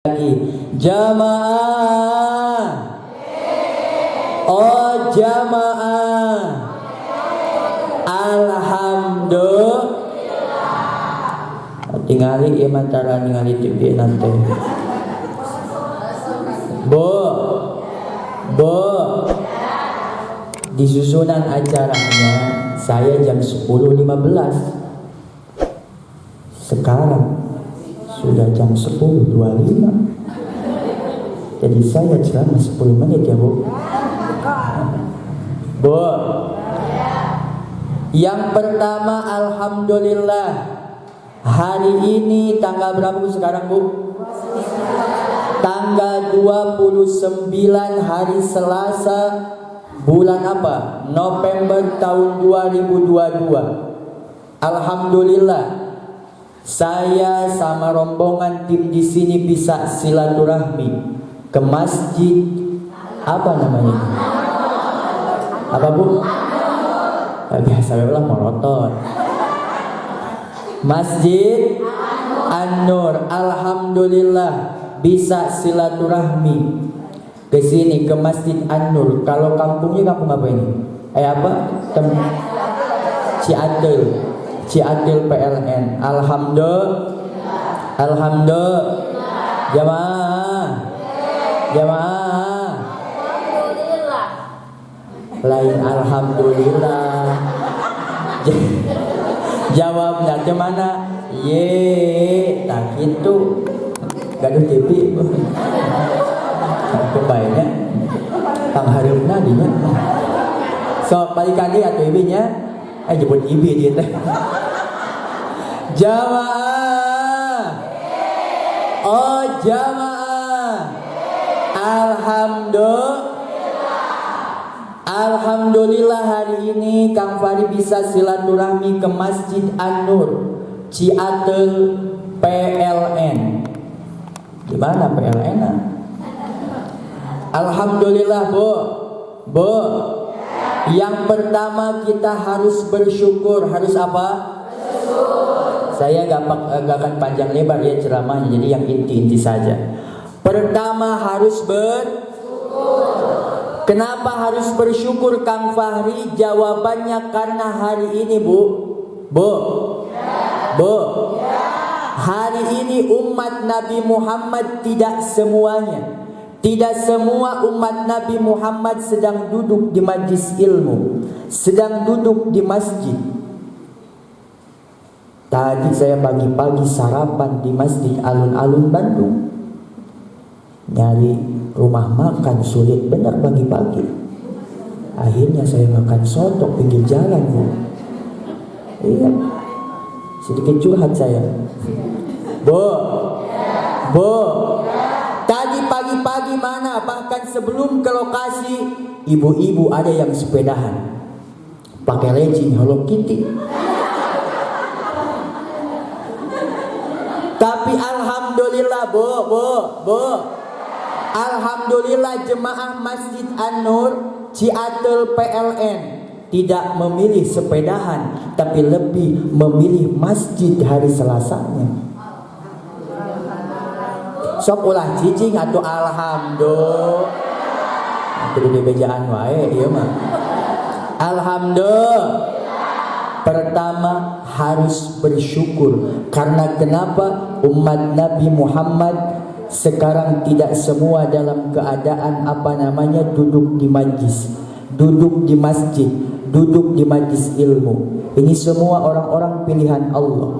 lagi. Jamaah. Oh jamaah. Alhamdulillah. Tingali iman cara ningali TV nanti. Bo. Di susunan acaranya saya jam 10.15. Sekarang sudah jam 10.25. Jadi saya ceramah 10 menit ya Bu. Yang pertama alhamdulillah. Hari ini tanggal berapa Bu sekarang Bu? Tanggal 29 hari Selasa, bulan apa? November tahun 2022. Alhamdulillah, saya sama rombongan tim di sini bisa silaturahmi ke masjid apa namanya? Apa Bu? Biasa lah morotot. Masjid An-Nur. Alhamdulillah bisa silaturahmi ke sini ke Masjid An-Nur. Kalau kampungnya kampung apa ini? Ciadil PLN. Alhamdulillah. Jamaah. Lain alhamdulillah. Jawabnya gimana? Tak gitu. Gaduh TV. Kebaiknya pangharipna dinya. So balikan dia atuh ibinya. Jemput ibi dia teh. Jamaah. Oh jamaah. Alhamdulillah hari ini Kang Fari bisa silaturahmi ke Masjid An-Nur Ciatel PLN. Gimana PLN? Alhamdulillah Bu. Yang pertama kita harus bersyukur. Harus apa? Bersyukur. Saya gak akan panjang lebar ya ceramahnya, jadi yang inti-inti saja. Pertama harus bersyukur. Kenapa harus bersyukur Kang Fahri? Jawabannya karena hari ini Bu. Hari ini umat Nabi Muhammad tidak semua umat Nabi Muhammad sedang duduk di majlis ilmu, sedang duduk di masjid. Tadi saya pagi-pagi sarapan di Masjid Alun-Alun Bandung. Nyari rumah makan sulit benar pagi-pagi. Akhirnya saya makan soto pinggir jalan Bu. Iya. Sedikit curhat saya. Bu. Tadi pagi-pagi mana? Bahkan sebelum ke lokasi, ibu-ibu ada yang sepedahan, pakai legging Hello Kitty. Tapi alhamdulillah Bu. Alhamdulillah jemaah Masjid An-Nur Ciatel PLN tidak memilih sepedahan, tapi lebih memilih masjid hari Selasanya. Sok ulah cicing atau alhamdulillah. Itu di bejaan wae ieu mah. Alhamdulillah. Pertama harus bersyukur. Karena kenapa? Umat Nabi Muhammad sekarang tidak semua dalam keadaan duduk di majlis, duduk di masjid, duduk di majlis ilmu. Ini semua orang-orang pilihan Allah.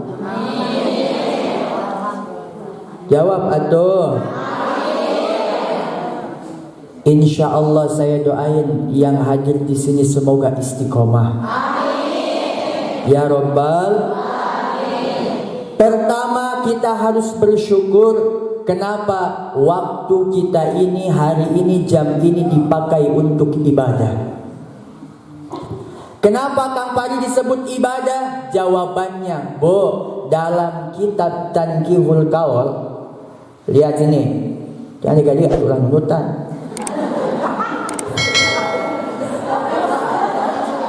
Jawab atuh. Insya Allah saya doain yang hadir di sini semoga istiqomah. Ya Rabbal. Pertama kita harus bersyukur. Kenapa? Waktu kita ini hari ini jam ini dipakai untuk ibadah. Kenapa Kang Fari disebut ibadah? Jawabannya Bu, dalam kitab Tanqihul Qaul. Lihat ini. Jangan lihat ulang nurutan.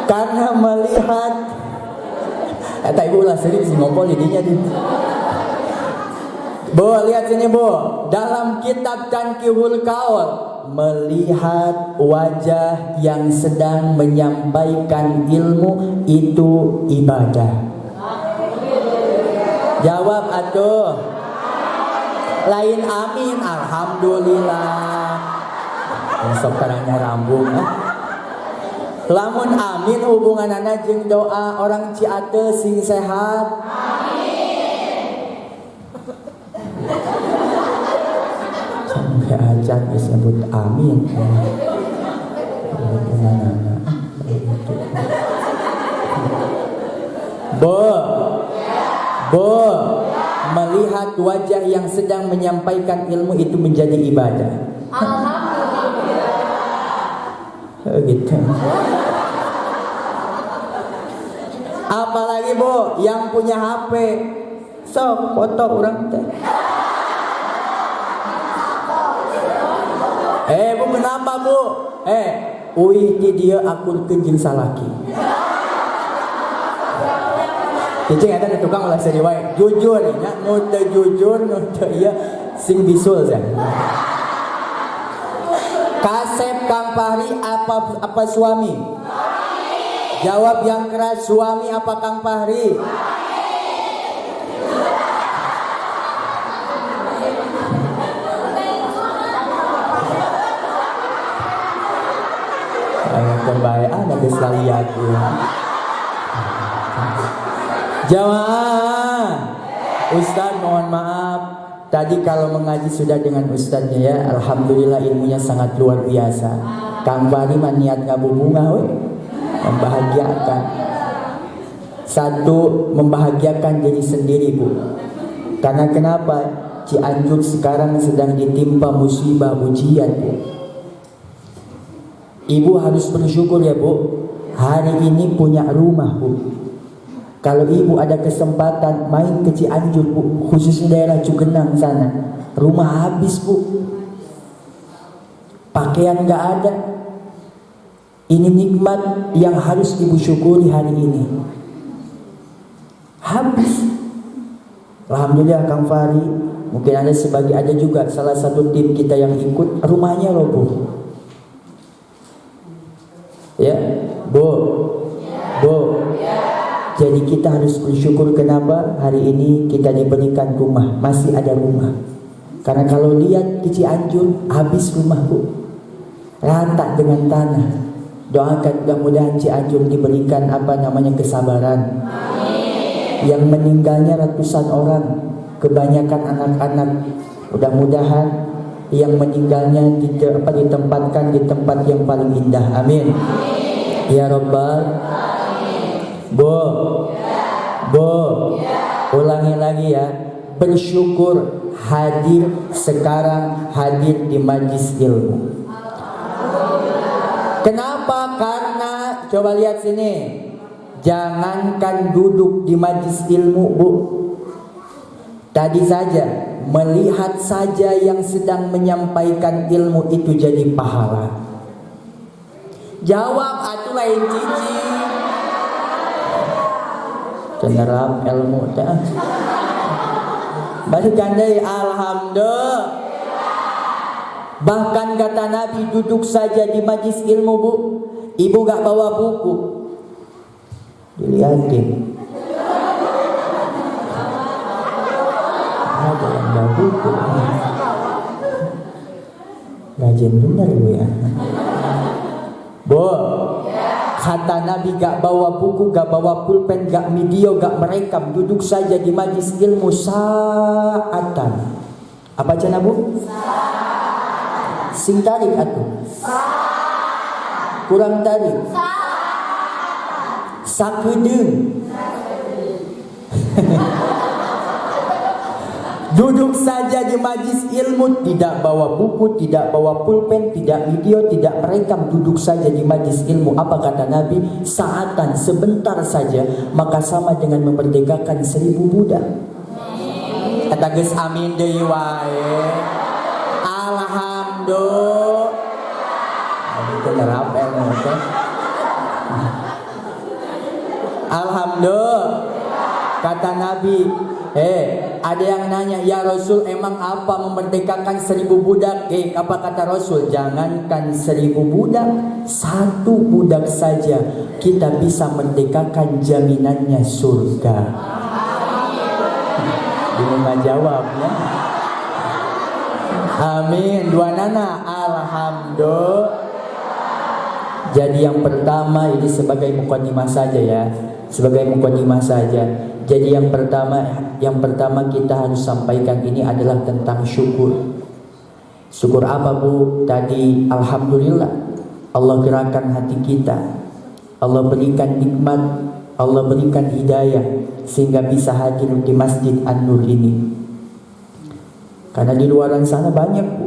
Karena melihat ibu lah sedikit si ngopol jadinya di Bu, lihat sini Bu. Dalam kitab Tankihul Qaul, melihat wajah yang sedang menyampaikan ilmu itu ibadah. Jawab atuh. Lain amin, alhamdulillah. Sok karanya rambung. Lamun amin hubunganana jeung doa orang Ciate sing sehat. Sampai ajan disebut amin. Melihat wajah yang sedang menyampaikan ilmu itu menjadi ibadah. Alhamdulillah. Gitu. Apalagi Bu, yang punya HP, sok foto orang teh. Bu kenapa Bu? Uih di dia akun kenjing salaki. Cicing ada tukang ulah seri wae. Jujur nya, nu teu jujur, nu teu ieu sing bisul sia. Kasep Kang Fahri apa suami? Jawab yang keras, suami apa Kang Fahri? Ayo terbaik ada keslaliat ya. Jawab. Ustaz mohon maaf. Tadi kalau mengaji sudah dengan ustaznya ya. Alhamdulillah ilmunya sangat luar biasa. Kang Fahri mah niat ngabubungah we. Membahagiakan. Satu, membahagiakan diri sendiri Bu. Karena kenapa? Cianjur sekarang sedang ditimpa musibah ujian Bu. Ibu harus bersyukur ya Bu. Hari ini punya rumah Bu. Kalau ibu ada kesempatan main ke Cianjur Bu, khususnya daerah Cugenang sana, rumah habis Bu. Pakaian gak ada. Ini nikmat yang harus ibu syukuri hari ini. Habis. Alhamdulillah Kang Fahri, mungkin ada juga salah satu tim kita yang ikut, rumahnya roboh. Ya, Bu. Jadi kita harus bersyukur kenapa hari ini kita diberikan rumah, masih ada rumah. Karena kalau lihat di Cianjur habis rumah Bu, rata dengan tanah. Doakan mudah-mudahan Cianjur diberikan kesabaran. Amin. Yang meninggalnya ratusan orang, kebanyakan anak-anak. Mudah-mudahan yang meninggalnya ditempatkan di tempat yang paling indah. Amin. Ya Rabbal. Bu, ulangi lagi ya. Bersyukur sekarang hadir di majlis ilmu. Kenapa? Karena coba lihat sini. Jangankan duduk di majlis ilmu Bu. Tadi saja melihat saja yang sedang menyampaikan ilmu itu jadi pahala. Jawab atuh lain cici. Penerap ilmu teh. Balikan deui alhamdulillah. Bahkan kata Nabi duduk saja di majlis ilmu Bu. Ibu gak bawa buku. Dilihatin. Ada yang bawa buku. Rajin bener Bu ya. Bu. Kata Nabi gak bawa buku, gak bawa pulpen, gak video, gak merekam. Duduk saja di majlis ilmu saatan. Apa cina Bu? Sing tarik atuh. Kurang tarik. Sakedeung. Duduk saja di majlis ilmu, tidak bawa buku, tidak bawa pulpen, tidak video, tidak merekam, duduk saja di majlis ilmu. Apa kata Nabi? Saatan, sebentar saja, maka sama dengan memerdekakan 1000 budak. Kata geus amin deui wae. Alhamdulillah. Itu nerapel teh. Alhamdulillah. Kata Kata Nabi, ada yang nanya, ya Rasul, emang apa memerdekakan 1000 budak? Apa kata Rasul? Jangankan 1000 budak, 1 budak saja kita bisa merdekakan, jaminannya surga. Bingung nggak jawabnya? Amin. Dua nana, alhamdulillah. Jadi yang pertama ini sebagai mukadimah saja ya, sebagai mukadimah saja. Jadi yang pertama kita harus sampaikan ini adalah tentang syukur. Syukur apa Bu? Tadi alhamdulillah Allah gerakan hati kita, Allah berikan nikmat, Allah berikan hidayah sehingga bisa hadir di Masjid An-Nur ini. Karena di luaran sana banyak Bu,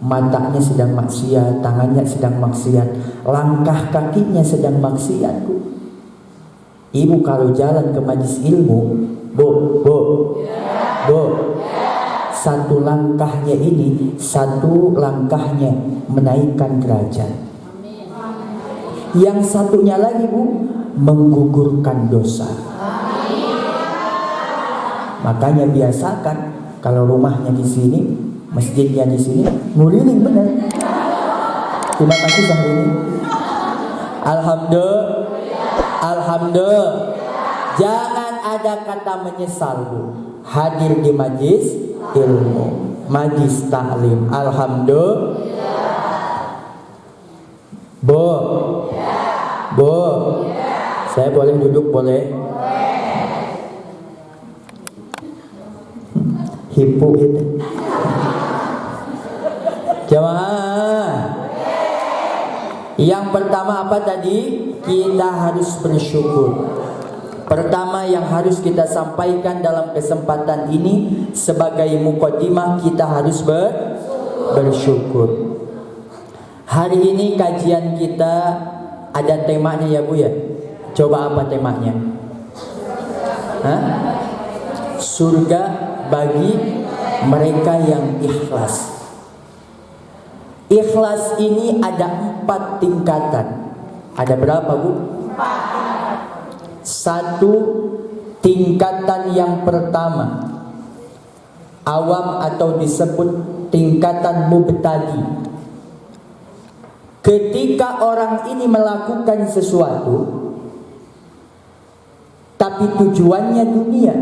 matanya sedang maksiat, tangannya sedang maksiat, langkah kakinya sedang maksiat Bu. Ibu kalau jalan ke majelis ilmu, Bu, satu langkahnya ini, satu langkahnya menaikkan derajat. Yang satunya lagi Bu, menggugurkan dosa. Makanya biasakan kalau rumahnya di sini, masjidnya di sini, nguriling benar. Terima kasih hari ini. Alhamdulillah. Jangan ada kata menyesal Bu. Hadir di majlis ilmu, majlis taklim. Alhamdulillah. Bu, saya boleh duduk boleh? Hipo gitu. Jamaah. Yang pertama apa tadi? Kita harus bersyukur. Pertama yang harus kita sampaikan dalam kesempatan ini sebagai mukadimah, kita harus bersyukur. Hari ini kajian kita ada temanya ya Bu ya. Coba apa temanya? Surga bagi mereka yang ikhlas. Ikhlas ini ada 4 tingkatan. Ada berapa Bu? 1, tingkatan yang pertama, awam atau disebut tingkatan mubtadi. Ketika orang ini melakukan sesuatu tapi tujuannya dunia.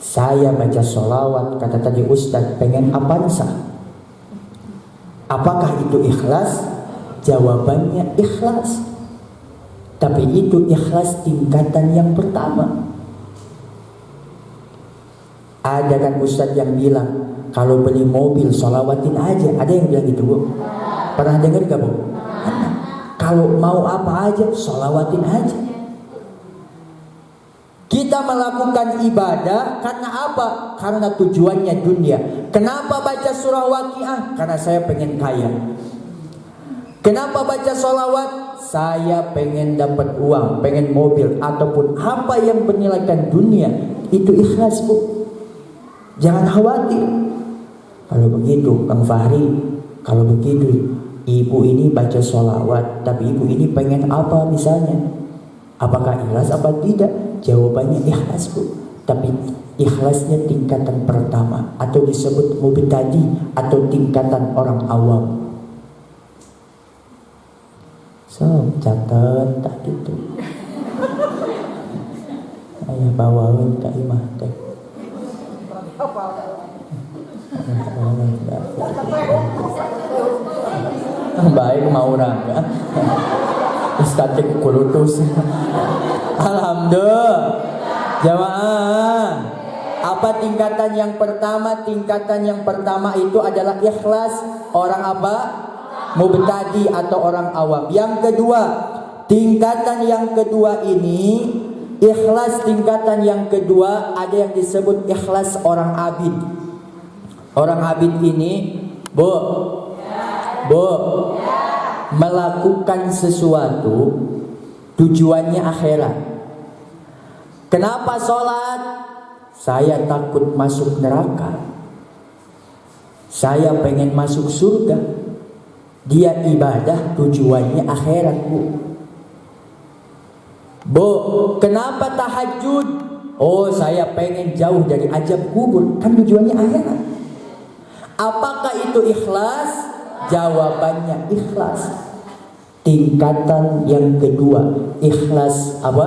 Saya baca sholawat, kata tadi Ustadz, pengen Avanza. Apakah itu ikhlas? Jawabannya ikhlas. Tapi itu ikhlas tingkatan yang pertama. Ada kan Ustadz yang bilang, kalau beli mobil sholawatin aja. Ada yang bilang gitu Bu? Pernah dengar gak Bu? Kalau mau apa aja sholawatin aja. Kita melakukan ibadah karena apa? Karena tujuannya dunia. Kenapa baca surah Waqiah? Karena saya pengen kaya. Kenapa baca sholawat? Saya pengen dapat uang, pengen mobil, ataupun apa yang bernilaikan dunia. Itu ikhlas Bu. Jangan khawatir. Kalau begitu Kang Fahri, kalau begitu ibu ini baca sholawat, tapi ibu ini pengen apa misalnya? Apakah ikhlas apa tidak? Jawabannya ikhlas Bu. Tapi ikhlasnya tingkatan pertama, atau disebut mubtadi, atau tingkatan orang awam. So, catat tak gitu. Ayah bawain ke imah teh. Baik mau rangga. Istatik kulutus. Alhamdulillah. Jamaah. Apa tingkatan yang pertama? Tingkatan yang pertama itu adalah ikhlas orang apa? Mubtadi atau orang awam. Yang kedua, tingkatan yang kedua ini, ikhlas tingkatan yang kedua ada yang disebut ikhlas orang abid. Orang abid ini, Bu, melakukan sesuatu tujuannya akhirat. Kenapa sholat? Saya takut masuk neraka. Saya pengen masuk surga. Dia ibadah tujuannya akhirat Bu. Kenapa tahajud? Oh, saya pengen jauh dari azab kubur. Kan tujuannya akhirat. Apakah itu ikhlas? Jawabannya ikhlas. Tingkatan yang kedua, ikhlas apa?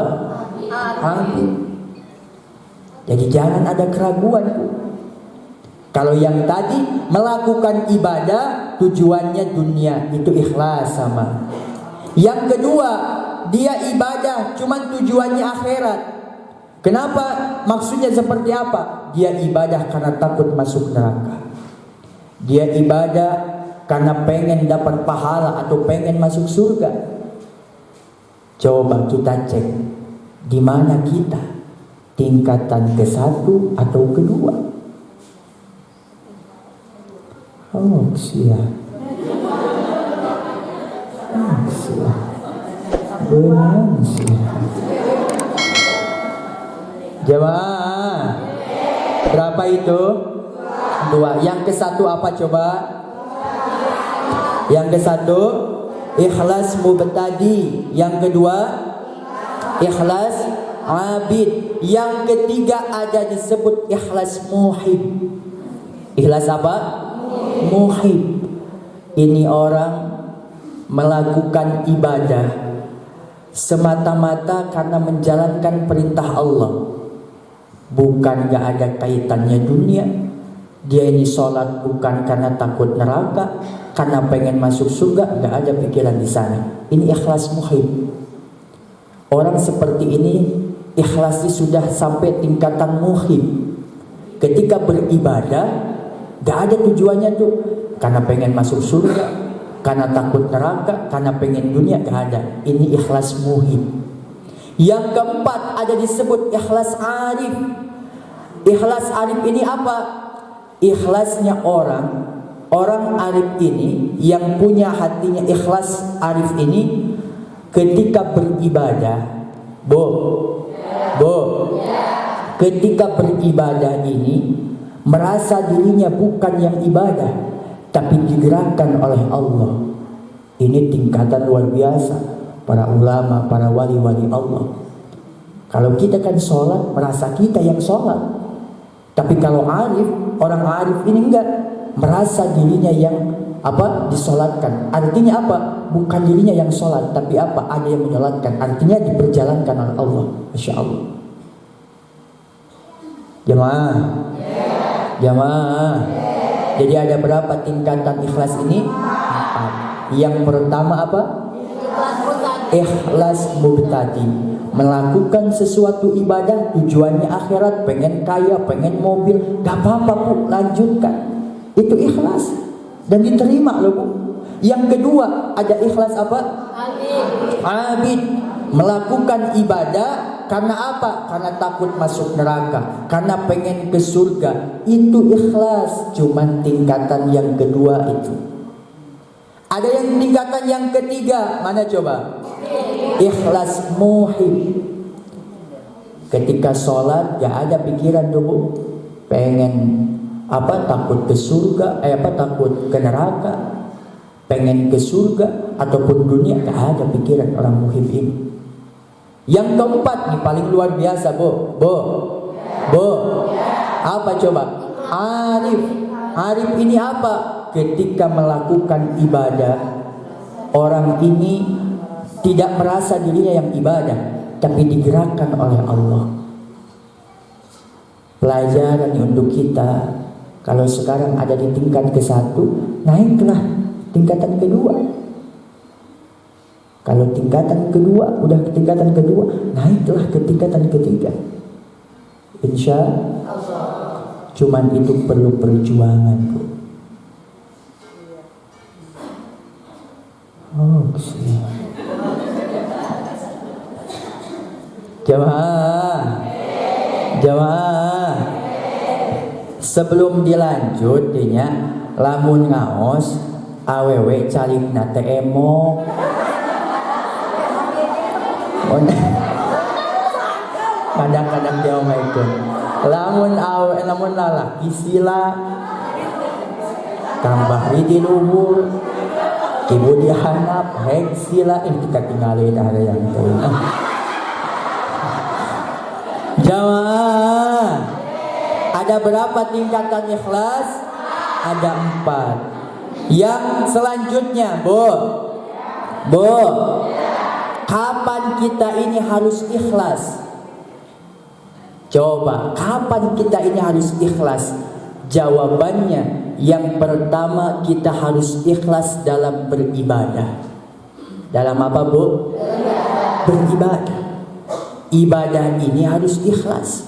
Hati. Jadi jangan ada keraguan. Kalau yang tadi melakukan ibadah tujuannya dunia, itu ikhlas sama. Yang kedua, dia ibadah cuman tujuannya akhirat. Kenapa? Maksudnya seperti apa? Dia ibadah karena takut masuk neraka. Dia ibadah karena pengen dapat pahala atau pengen masuk surga. Coba kita cek di mana kita, tingkatan ke-1 atau kedua. Oh, siap. Benar siap. Jemaah, berapa itu? 2. Yang ke-1 apa coba? Yang ke-1 ikhlas mubtadi. Yang kedua ikhlas abid. Yang ketiga ada disebut ikhlas muhib. Ikhlas apa? Muhib. Ini orang melakukan ibadah semata-mata karena menjalankan perintah Allah. Bukan gak ada kaitannya dunia. Dia ini sholat bukan karena takut neraka, karena pengen masuk surga, gak ada pikiran di sana. Ini ikhlas muhib. Orang seperti ini ikhlasnya sudah sampai tingkatan muhib. Ketika beribadah gak ada tujuannya tuh karena pengen masuk surga, karena takut neraka, karena pengen dunia, gak ada. Ini ikhlas muhib. Yang keempat ada disebut ikhlas arif. Ikhlas arif ini apa? Ikhlasnya orang arif ini, yang punya hatinya ikhlas arif ini, ketika beribadah, ketika beribadah ini merasa dirinya bukan yang ibadah, tapi digerakkan oleh Allah. Ini tingkatan luar biasa para ulama, para wali-wali Allah. Kalau kita kan sholat merasa kita yang sholat, tapi kalau arif, orang arif ini enggak, merasa dirinya yang disolatkan. Artinya apa? Bukan dirinya yang sholat, tapi apa? Ada yang menyolatkan. Artinya diperjalankan oleh Allah. Masya Allah. Jamaah. Jadi ada berapa tingkatan ikhlas ini? 4. Yang pertama apa? Ikhlas mubtadi. Melakukan sesuatu ibadah tujuannya akhirat, pengen kaya, pengen mobil, gak apa-apa Bu, lanjutkan. Itu ikhlas dan diterima loh Bu. Yang kedua ada ikhlas apa? Abid. Melakukan ibadah karena apa? Karena takut masuk neraka, karena pengen ke surga. Itu ikhlas, cuman tingkatan yang kedua itu. Ada yang tingkatan yang ketiga, mana coba? Ikhlas muhib. Ketika sholat gak ada pikiran dulu pengen takut ke surga, takut ke neraka, pengen ke surga ataupun dunia, gak ada pikiran orang muhib ini. Yang keempat nih paling luar biasa apa coba? Arif. Arif ini apa? Ketika melakukan ibadah, orang ini tidak merasa dirinya yang ibadah, tapi digerakkan oleh Allah. Pelajaran untuk kita, kalau sekarang ada di tingkat ke-1, naiklah tingkatan kedua. Kalau tingkatan kedua, udah ke tingkatan kedua, naiklah ke tingkatan ketiga. Insya Allah. Cuman itu perlu perjuangan, Bu. Oh, siap. Jamaah. Sebelum dilanjut lamun ngaos awewe calikna teh emo. Kadang-kadang dia omaikeun. Lamun lalaki sila Kang Bahri di luhur, ibu dihanap heg sila kita tinggalin ada yang teh. Jamaah Ada berapa tingkatan ikhlas? Ada 4. Yang selanjutnya, Bu, kapan kita ini harus ikhlas? Coba, kapan kita ini harus ikhlas? Jawabannya, yang pertama kita harus ikhlas dalam beribadah. Dalam apa, Bu? Beribadah. Ibadah ini harus ikhlas.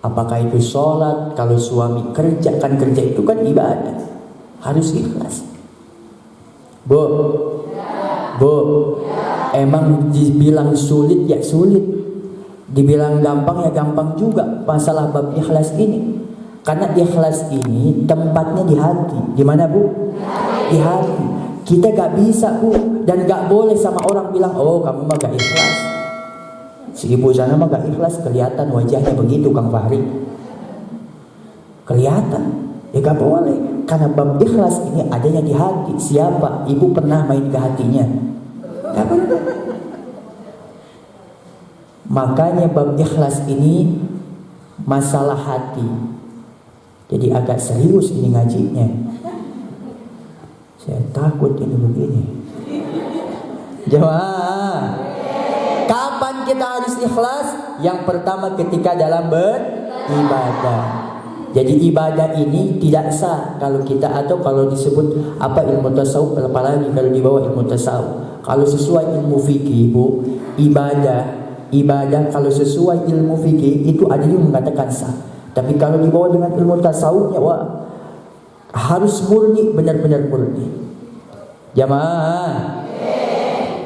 Apakah itu sholat? Kalau suami kerja, kan kerja itu kan ibadah, harus ikhlas. Bu, emang dibilang sulit ya sulit, dibilang gampang ya gampang juga masalah bab ikhlas ini. Karena ikhlas ini tempatnya di hati. Di mana, Bu? Di hati. Kita gak bisa, Bu, dan gak boleh sama orang bilang, oh kamu mah gak ikhlas. Si ibu sana mah gak ikhlas, kelihatan wajahnya begitu, Kang Fahri. Kelihatan. Ya gak boleh. Karena bab ikhlas ini adanya di hati. Siapa? Ibu pernah main ke hatinya? Gak pernah. Makanya bab ikhlas ini masalah hati. Jadi agak serius ini ngajinya. Saya takut ini begini. Jemaah, kapan kita harus ikhlas? Yang pertama ketika dalam beribadah. Jadi ibadah ini tidak sah kalau kita, atau kalau disebut apa, ilmu tasawuf, apalagi kalau di bawah ilmu tasawuf. Kalau sesuai ilmu fikih, Bu, ibadah kalau sesuai ilmu fikih itu ada yang mengatakan sah. Tapi kalau di bawah dengan ilmu tasawufnya, wah, harus murni, benar-benar murni. Jamaah.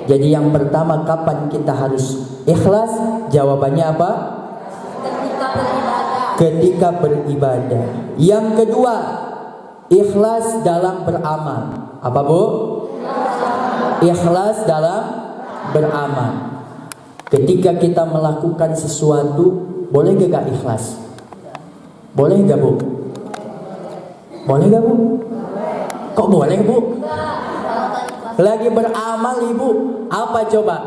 Jadi yang pertama, kapan kita harus ikhlas? Jawabannya apa? Ketika beribadah. Yang kedua, ikhlas dalam beramal. Apa, Bu? Ikhlas dalam beramal. Ketika kita melakukan sesuatu, boleh gak ikhlas? Boleh gak, Bu? Boleh gak, Bu? Kok boleh, Bu? Lagi beramal ibu, apa coba?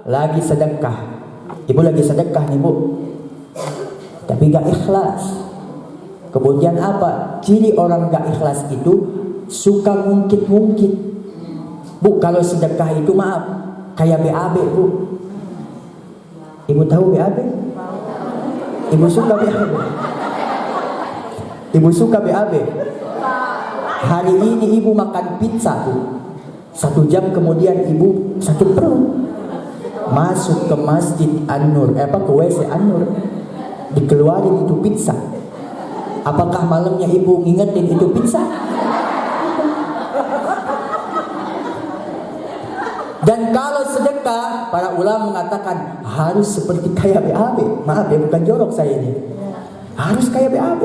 Lagi sedekah. Ibu lagi sedekah nih, Bu, tapi gak ikhlas. Kemudian apa? Ciri orang gak ikhlas itu suka ngungkit-ngungkit. Bu, kalau sedekah itu maaf, kayak BAB, Bu. Ibu tahu BAB? Ibu suka BAB? Ibu suka BAB? Hari ini ibu makan pizza, Bu. 1 jam kemudian ibu sakit perut. Masuk ke masjid An-Nur, ke WC An-Nur, dikeluarin itu pizza. Apakah malamnya ibu ngingetin itu pizza? Dan kalau sedekah, para ulama mengatakan harus seperti kayak BAB. Maaf ya, bukan jorok saya ini. Harus kayak BAB,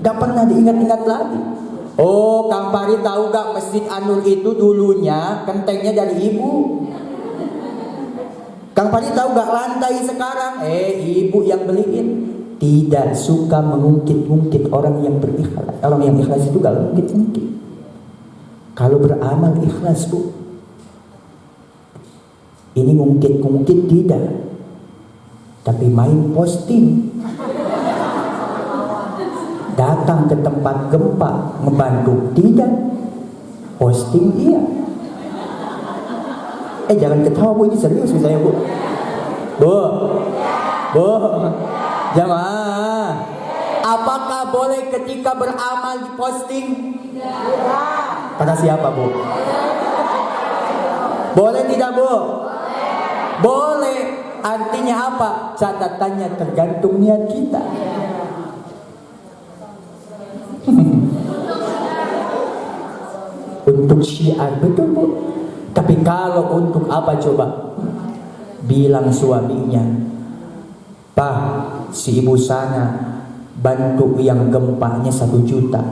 gak pernah diingat-ingat lagi. Oh, Kang Pari tahu gak, Masjid An-Nur itu dulunya kentengnya dari ibu. Kang Pari tahu gak lantai sekarang? Ibu yang beliin. Tidak suka mengungkit-ungkit orang yang berikhlas. Orang yang ikhlas itu gak mengungkit-ungkit. Kalau beramal ikhlas, Bu. Ini ngungkit-ngungkit tidak. Tapi main posting. Datang ke tempat gempa membantu tidak, posting iya. Jangan ketawa, Bu, ini serius saya, Bu. Bu, jamaah, apakah boleh ketika beramal diposting? Kata siapa, Bu? Boleh tidak, Bu? Boleh. Artinya apa? Catatannya tergantung niat kita. Untuk syiar, betul, Bu. Tapi kalau untuk apa coba? Bilang suaminya, Pak, si ibu sana bantu yang gempanya 1 juta,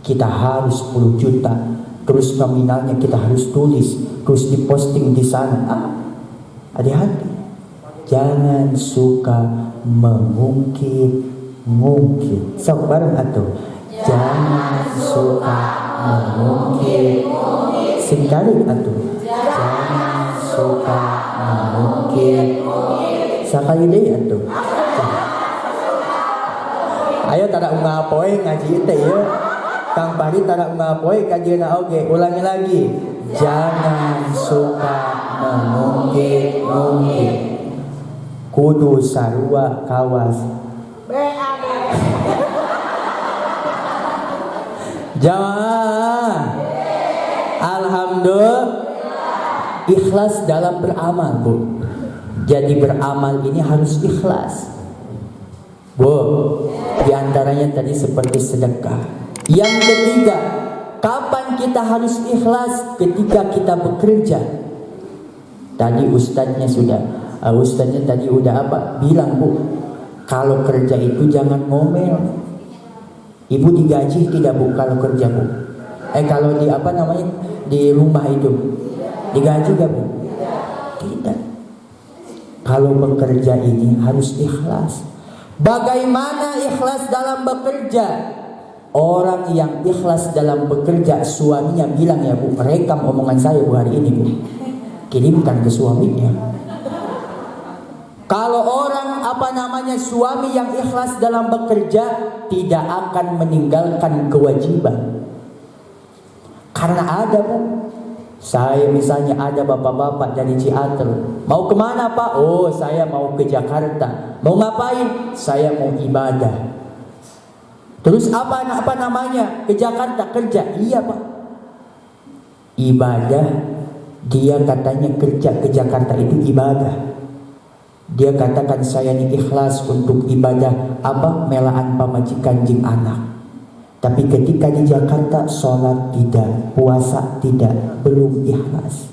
kita harus 10 juta. Terus nominalnya kita harus tulis, terus diposting di sana. Hati-hati. Jangan suka mengungkit-ngungkit. Sok bareng atuh. Jangan suka mengungkit. Singkari atuh. Jangan suka mengungkit. Sekali deh atuh. Ayo Saya tara ngapoe ngaji teh ya. Kang Pari tara ngapoe kajieuna oge. Ulangi lagi. Jangan suka mengungkit-ungkit. Kudu sarua kawas. Jamaah. Alhamdulillah. Ikhlas dalam beramal, Bu. Jadi beramal ini harus ikhlas. Bu, diantaranya tadi seperti sedekah. Yang ketiga, kapan kita harus ikhlas? Ketika kita bekerja. Tadi ustadznya tadi udah bilang, Bu, kalau kerja itu jangan ngomel. Ibu digaji tidak, Bu, kalau kerja, Bu? Kalau di rumah itu digaji gak, Bu? Tidak. Kalau bekerja ini harus ikhlas. Bagaimana ikhlas dalam bekerja? Orang yang ikhlas dalam bekerja, suaminya bilang ya, Bu, rekam omongan saya, Bu, hari ini, Bu, kirimkan ke suaminya. Kalau orang suami yang ikhlas dalam bekerja, tidak akan meninggalkan kewajiban. Karena ada, Bu, saya misalnya ada bapak-bapak dari Ciater, mau kemana, Pak? Oh, saya mau ke Jakarta. Mau ngapain? Saya mau ibadah. Terus ke Jakarta kerja? Iya, Pak. Ibadah. Dia katanya kerja ke Jakarta itu ibadah. Dia katakan saya ini ikhlas untuk ibadah melaan pamajikan jing anak. Tapi ketika di Jakarta sholat tidak, puasa tidak, belum ikhlas.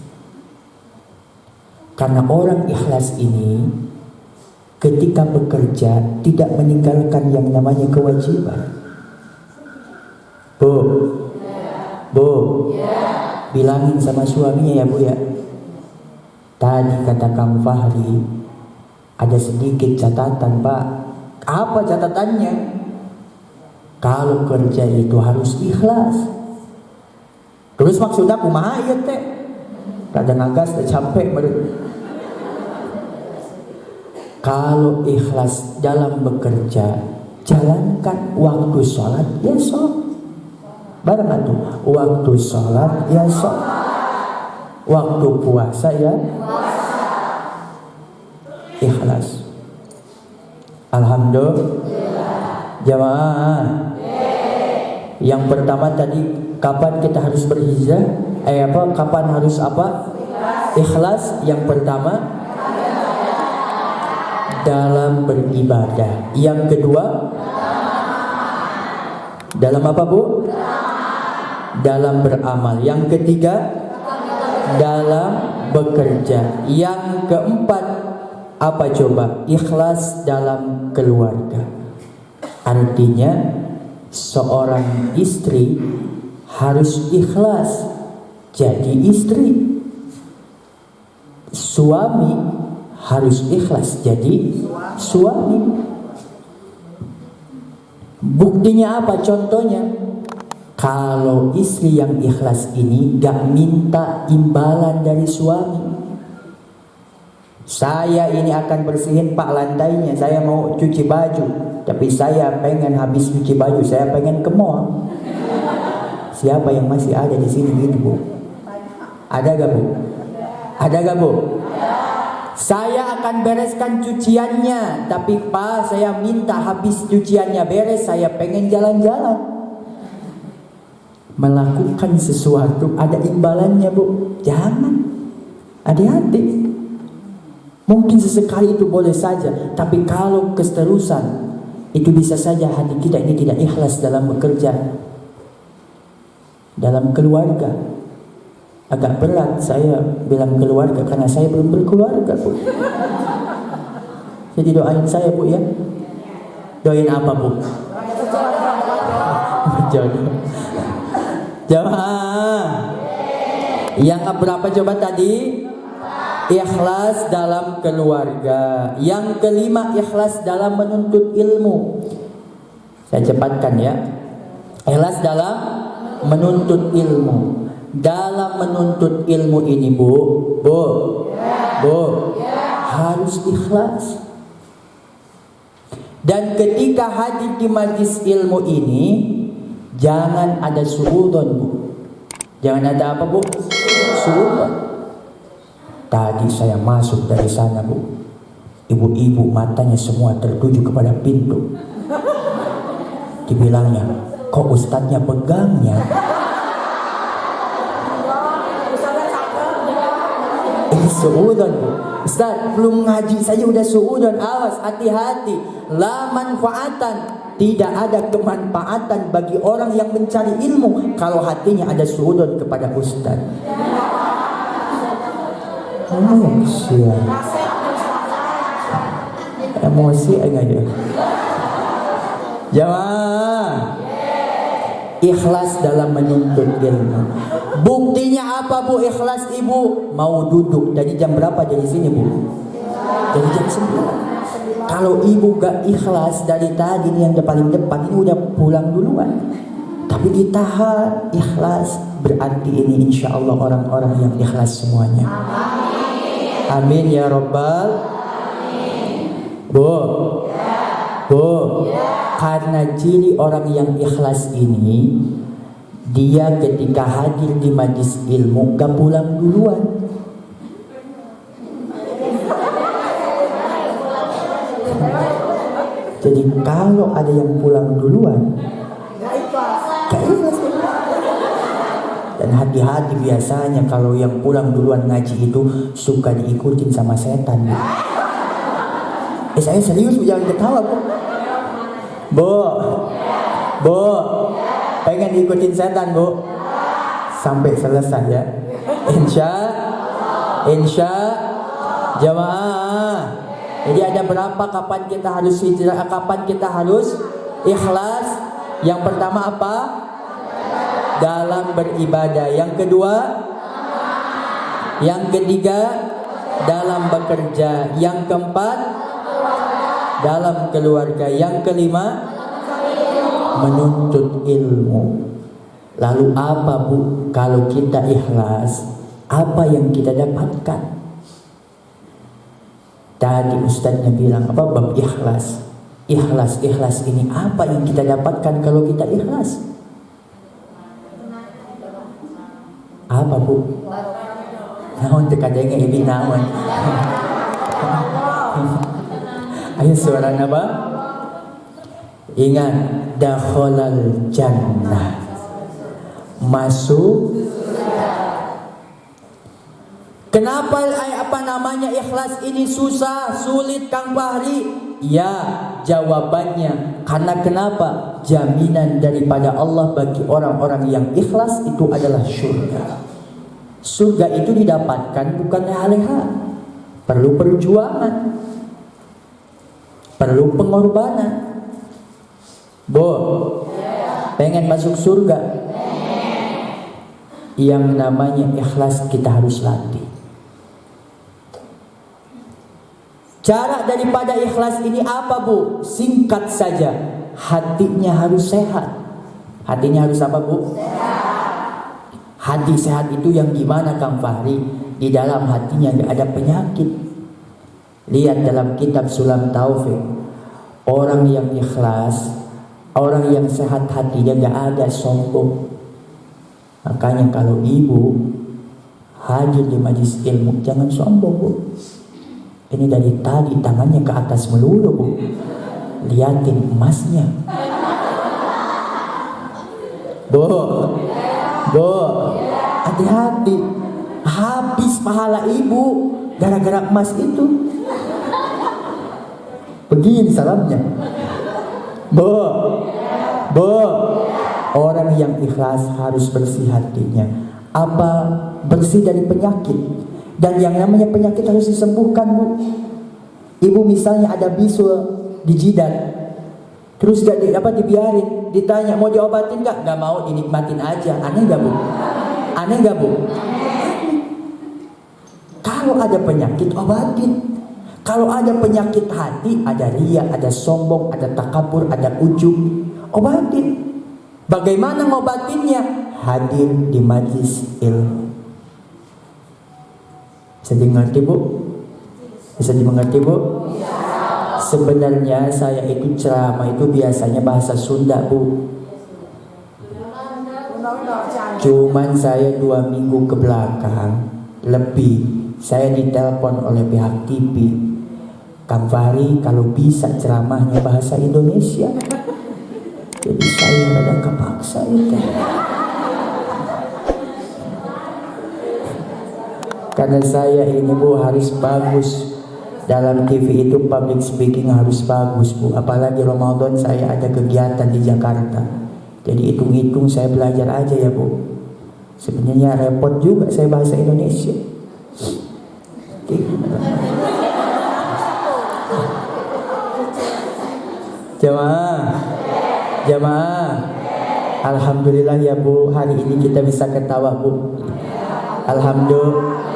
Karena orang ikhlas ini ketika bekerja tidak meninggalkan yang namanya kewajiban. Bu, bilangin sama suaminya ya, Bu, ya. Tadi kata Kang Fahri ada sedikit catatan, Pak. Apa catatannya? Kalau kerja itu harus ikhlas. Terus maksudnya kumaha ieu teh? Kada ngagas teh capek meureun. Kalau ikhlas dalam bekerja, jalankan waktu sholat ya sok. Bareng atuh, waktu sholat ya sok. Waktu puasa ya ikhlas. Alhamdulillah. Jamaah. Yang pertama tadi, kapan kita harus berhijrah? Kapan harus ikhlas. Yang pertama dalam beribadah. Yang kedua dalam apa, Bu? Dalam beramal. Yang ketiga dalam bekerja. Yang keempat apa coba? Ikhlas dalam keluarga. Artinya seorang istri harus ikhlas jadi istri. Suami harus ikhlas jadi suami. Buktinya apa? Contohnya, kalau istri yang ikhlas ini gak minta imbalan dari suami. Saya ini akan bersihin, Pak, lantainya. Saya mau cuci baju, tapi saya pengen habis cuci baju, saya pengen ke mall. Siapa yang masih ada di sini gitu, Bu? Ada gak, Bu? Ada gak, Bu? Saya akan bereskan cuciannya, tapi Pak, saya minta habis cuciannya beres, saya pengen jalan-jalan. Melakukan sesuatu ada imbalannya, Bu. Jangan. Hati-hati. Mungkin sesekali itu boleh saja, tapi kalau keterusan itu bisa saja hati kita ini tidak ikhlas dalam bekerja. Dalam keluarga agak berat saya bilang keluarga karena saya belum berkeluarga, Bu. Jadi doain saya, Bu, ya. Doain apa, Bu? Jodoh. Jamaah. Yang berapa coba tadi? Ikhlas dalam keluarga. Yang kelima, ikhlas dalam menuntut ilmu. Saya cepatkan ya. Ikhlas dalam menuntut ilmu. Dalam menuntut ilmu ini, Bu, harus ikhlas. Dan ketika hadir di majlis ilmu ini, jangan ada suudzon, Bu. Jangan ada apa, Bu? Suudzon. Tadi saya masuk dari sana, Bu. Ibu-ibu matanya semua tertuju kepada pintu. Dibilangnya, kok ustadznya pegangnya? Ini suudzon, Bu. Ustaz, belum ngaji saja udah suudzon. Awas, hati-hati. La manfaatan. Tidak ada kemanfaatan bagi orang yang mencari ilmu kalau hatinya ada suudzon kepada ustaz. Emosi enggak ya? Jamaah, ikhlas dalam menuntut ilmu. Buktinya apa, Bu? Ikhlas, Ibu mau duduk dari jam berapa dari sini, Bu? Dari jam 9. Kalau Ibu gak ikhlas dari tadi nih yang paling depan ini udah pulang duluan. Tapi ditahan, ikhlas, berarti ini insya Allah orang-orang yang ikhlas semuanya. Amin ya Rabbal. Bu, Bu, karena ciri orang yang ikhlas ini, dia ketika hadir di majlis ilmu gak pulang duluan. Jadi kalau ada yang pulang duluan, gak ikhlas. Dan hati-hati, biasanya kalau yang pulang duluan ngaji itu suka diikutin sama setan. Saya serius, jangan ketawa, Bu. Bu, pengen diikutin setan, Bu? Sampai selesai ya. Insya jamaah. Jadi ada berapa kapan kita harus hijrah, kapan kita harus ikhlas? Yang pertama apa? Dalam beribadah. Yang kedua? Yang ketiga? Dalam bekerja. Yang keempat? Dalam keluarga. Yang kelima? Menuntut ilmu. Lalu apa, Bu? Kalau kita ikhlas, apa yang kita dapatkan? Tadi ustadznya bilang apa? Bab ikhlas. Ikhlas ini apa yang kita dapatkan kalau kita ikhlas? Apa, Bu? Naon teu kadenge ibi naon. Ayo suara apa? Ingat, dakhalal jannah. Masuk. Kenapa ikhlas ini susah, sulit, Kang Fahri? Ya, jawabannya karena kenapa? Jaminan daripada Allah bagi orang-orang yang ikhlas itu adalah surga. Surga itu didapatkan bukan leha-leha. Perlu perjuangan. Perlu pengorbanan. Bu, pengen masuk surga? Yang namanya ikhlas kita harus latih. Cara daripada ikhlas ini apa, Bu? Singkat saja, hatinya harus sehat. Hatinya harus apa, Bu? Sehat. Hati sehat itu yang gimana, Kang Fahri? Di dalam hatinya gak ada penyakit. Lihat dalam kitab Sulam Taufik, orang yang ikhlas, orang yang sehat hatinya gak ada sombong. Makanya kalau ibu hadir di majlis ilmu, jangan sombong, Bu. Ini dari tadi tangannya ke atas melulu, Bu. Liatin emasnya. Bu, hati-hati. Habis pahala ibu gara-gara emas itu. Begini salamnya. Bu, orang yang ikhlas harus bersih hatinya. Apa? Bersih dari penyakit. Dan yang namanya penyakit harus disembuhkan, Bu. Ibu misalnya ada bisul di jidat, terus gak dibiarin, ditanya mau diobatin gak? Gak mau, dinikmatin aja. Aneh gak, Bu? Aneh gak, Bu? Kalau ada penyakit, obatin. Kalau ada penyakit hati, ada riya, ada sombong, ada takabur, ada ujub, obatin. Bagaimana ngobatinnya? Hadir di majlis ilmu. Bisa dimengerti, Bu? Bisa dimengerti, Bu? Sebenarnya saya itu ceramah itu biasanya bahasa Sunda, Bu. Cuman saya 2 minggu ke belakang lebih, saya ditelepon oleh pihak TV, Kang Fahri kalau bisa ceramahnya bahasa Indonesia. Jadi saya rada kepaksa itu. Karena saya ini, Bu, harus bagus. Dalam TV itu public speaking harus bagus, Bu. Apalagi Ramadan saya ada kegiatan di Jakarta. Jadi hitung-hitung saya belajar aja ya, Bu. Sebenarnya repot juga saya bahasa Indonesia. Jamaah. Alhamdulillah ya, Bu. Hari ini kita bisa ketawa, Bu. Alhamdulillah.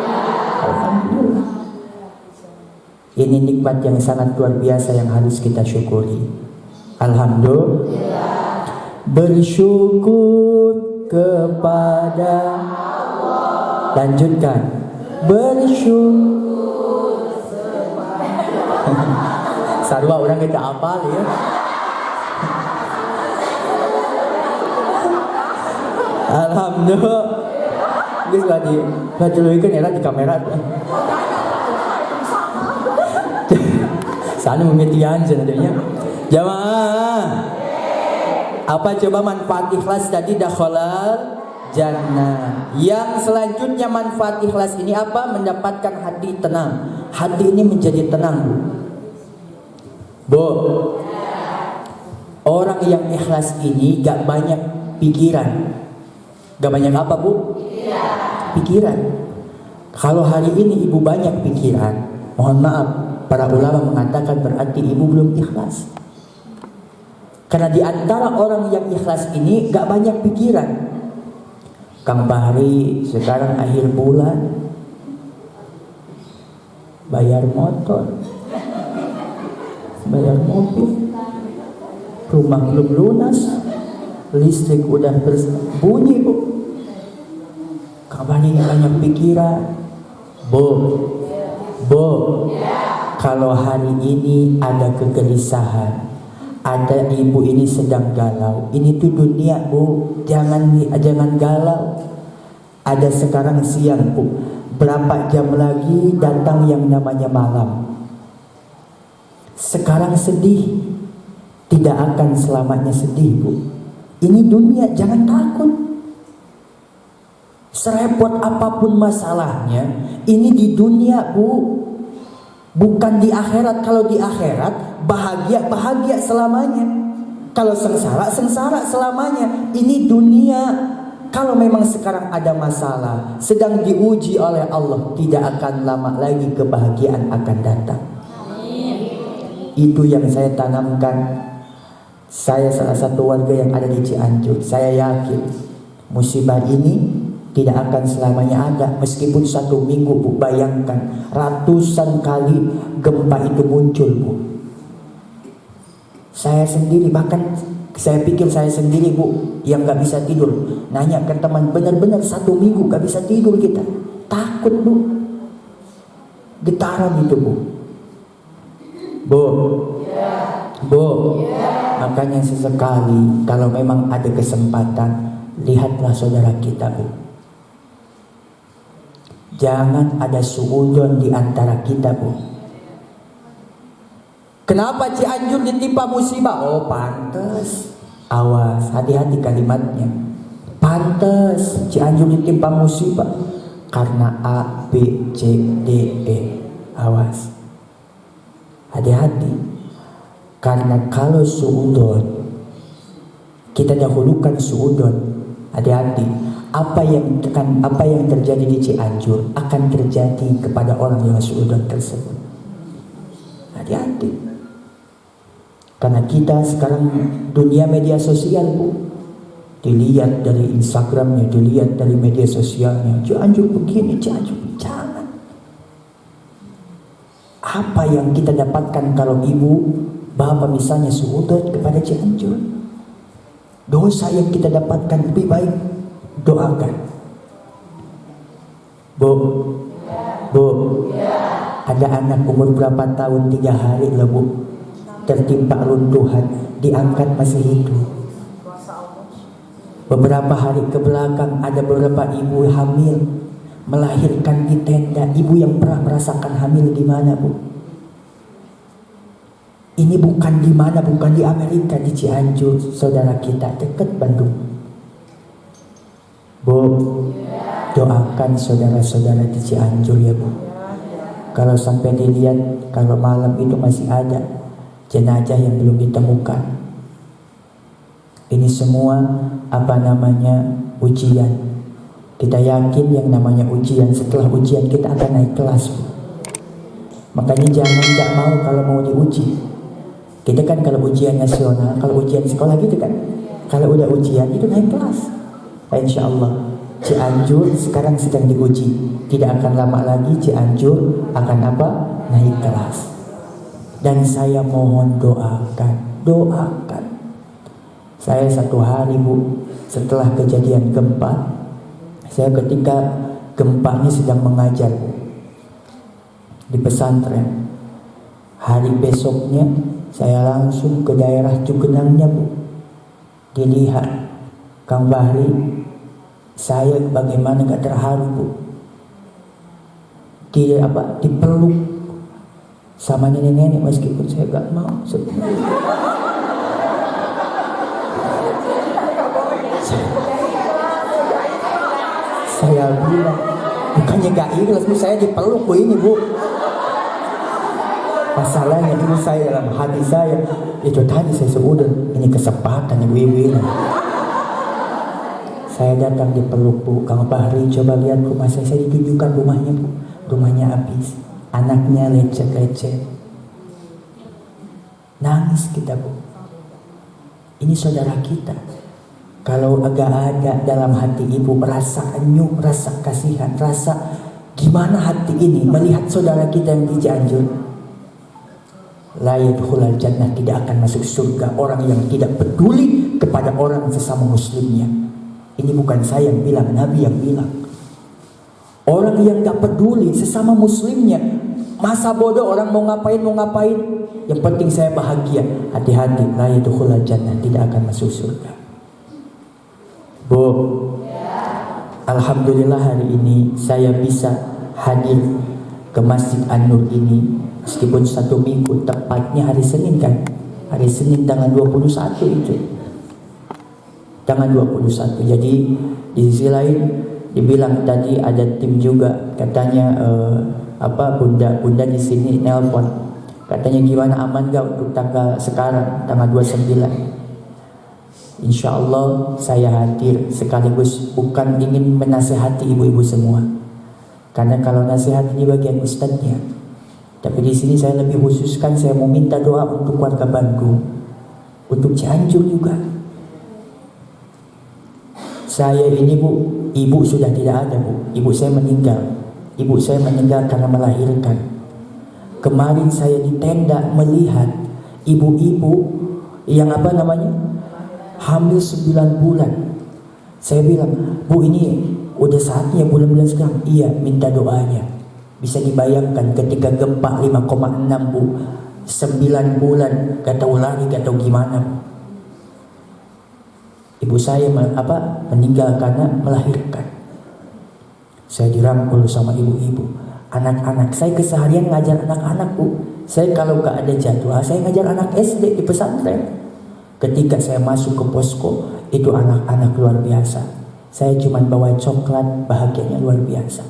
Ini nikmat yang sangat luar biasa yang harus kita syukuri. Alhamdulillah. Bersyukur kepada Allah. Lanjutkan. Bersyukur Sarwa orang kita apal ya. Alhamdulillah. Geus lagi era di kamera. Sana memetian sebenarnya. Jamaah. Apa coba manfaat ikhlas tadi? Dakhalal jannah. Yang selanjutnya manfaat ikhlas ini apa? Mendapatkan hati tenang. Hati ini menjadi tenang, Bu. Orang yang ikhlas ini gak banyak pikiran. Gak banyak apa, Bu? Pikiran. Kalau hari ini ibu banyak pikiran, mohon maaf, para ulama mengatakan berarti ibu belum ikhlas. Karena di antara orang yang ikhlas ini gak banyak pikiran. Kang Bahri sekarang akhir bulan bayar motor, bayar mobil, rumah belum lunas, listrik udah berbunyi, Bu. Kang Bahri banyak pikiran, Bu. Kalau hari ini ada kegelisahan, ada ibu ini sedang galau. Ini tuh dunia, Bu. Jangan galau. Ada sekarang siang, Bu. Berapa jam lagi datang yang namanya malam. Sekarang sedih, tidak akan selamanya sedih, Bu. Ini dunia, jangan takut. Serepot apapun masalahnya, ini di dunia, Bu. Bukan di akhirat. Kalau di akhirat bahagia selamanya. Kalau sengsara selamanya. Ini dunia. Kalau memang sekarang ada masalah, sedang diuji oleh Allah, tidak akan lama lagi kebahagiaan akan datang. Itu yang saya tanamkan. Saya salah satu warga yang ada di Cianjur. Saya yakin musibah ini tidak akan selamanya ada. Meskipun 1 minggu, Bu. Bayangkan ratusan kali gempa itu muncul, Bu. Saya sendiri, bahkan saya pikir saya sendiri, Bu, yang gak bisa tidur. Nanya ke teman, benar-benar 1 minggu gak bisa tidur kita. Takut, Bu. Getaran itu, Bu. Makanya sesekali kalau memang ada kesempatan, lihatlah saudara kita, Bu. Jangan ada suudzon di antara kita, Bu. Kenapa Cianjur ditimpa musibah? Oh, pantes. Awas, hati-hati kalimatnya. Pantes Cianjur ditimpa musibah karena A, B, C, D, E. Awas. Hati-hati. Karena kalau suudzon, kita dahulukan suudzon. Hati-hati. Apa yang terjadi di Cianjur akan terjadi kepada orang yang suudzon tersebut. Hati-hati. Karena kita sekarang dunia media sosial, Bu. Dilihat dari Instagramnya, dilihat dari media sosialnya. Cianjur begini, Cianjur jangan. Apa yang kita dapatkan kalau ibu, bapak misalnya suudzon kepada Cianjur? Dosa yang kita dapatkan lebih baik doakan. Bu, ada anak umur berapa tahun 3 hari lah, Bu. tertimpa runtuhan, diangkat masih hidup. Beberapa hari ke belakang ada beberapa ibu hamil melahirkan di tenda. Ibu yang pernah merasakan hamil di mana, Bu? Ini bukan di mana, bukan di Amerika, di Cianjur, saudara kita, dekat Bandung. Bu, doakan saudara-saudara di Cianjur ya, Bu. Kalau sampai dilihat, kalau malam itu masih ada jenazah yang belum ditemukan. Ini semua ujian. Kita yakin yang namanya ujian, setelah ujian kita akan naik kelas, Bu. Makanya jangan gak mau kalau mau diuji. Kita kan kalau ujian nasional, kalau ujian sekolah gitu kan, kalau udah ujian itu naik kelas. Insya Allah Cianjur sekarang sedang diuji. Tidak akan lama lagi Cianjur akan naik kelas. Dan saya mohon doakan. Saya satu hari, Bu, setelah kejadian gempa, saya ketika gempanya sedang mengajar, Bu, di pesantren. Hari besoknya saya langsung ke daerah Cugenangnya, Bu. Dilihat Kang Bahri, saya bagaimana gak terharu, Bu. Dipeluk sama nenek-nenek meskipun saya gak mau sebenarnya. Saya bilang, bukannya gak ikhlas, Bu, saya dipeluk, Bu, ini, Bu. Masalahnya ibu saya dalam hati saya, itu tadi saya sebut, ini kesempatan ibu-ibu ini. Saya datang dipeluk, Bu. Kang Bahri, coba lihat rumah saya ditunjukkan rumahnya, Bu. Rumahnya habis, anaknya lecet-lecet. Nangis kita, Bu. Ini saudara kita. Kalau agak ada dalam hati ibu rasa anyuk, rasa kasihan, rasa gimana hati ini melihat saudara kita yang di Cianjur. La yadkhulul jannah, tidak akan masuk surga orang yang tidak peduli kepada orang sesama muslimnya. Ini bukan saya yang bilang, Nabi yang bilang. Orang yang gak peduli sesama muslimnya, masa bodoh orang mau ngapain. Yang penting saya bahagia. Hati-hati, la yadkhulul jannah, tidak akan masuk surga. Bu, alhamdulillah hari ini saya bisa hadir ke Masjid An-Nur ini meskipun 1 minggu, tepatnya hari Senin kan. Hari Senin tanggal 21 itu. Tanggal 21. Jadi di sisi lain dibilang tadi ada tim juga, katanya bunda di sini nelpon. Katanya gimana, aman gak untuk tanggal sekarang, tanggal 29. Insya Allah saya hadir sekaligus bukan ingin menasehati ibu-ibu semua, karena kalau nasihat ini bagian ustadznya. Tapi di sini saya lebih khususkan, saya mau minta doa untuk warga Bandung, untuk Cianjur juga. Saya ini, Bu, ibu sudah tidak ada, Bu. Ibu saya meninggal. Ibu saya meninggal karena melahirkan. Kemarin saya di tenda melihat ibu-ibu yang hamil 9 bulan. Saya bilang, Bu, ini udah saatnya bulan-bulan sekarang. Iya, minta doanya. Bisa dibayangkan ketika gempa 5,6, Bu, 9 bulan, gak tahu lari, gak tahu gimana. Ibu saya meninggal karena melahirkan. Saya dirangkul sama ibu-ibu. Anak-anak, saya keseharian ngajar anak-anak, Bu. Saya kalau gak ada jadwal, saya ngajar anak SD di pesantren. Ketika saya masuk ke posko, itu anak-anak luar biasa. Saya cuma bawa coklat, bahagianya luar biasa.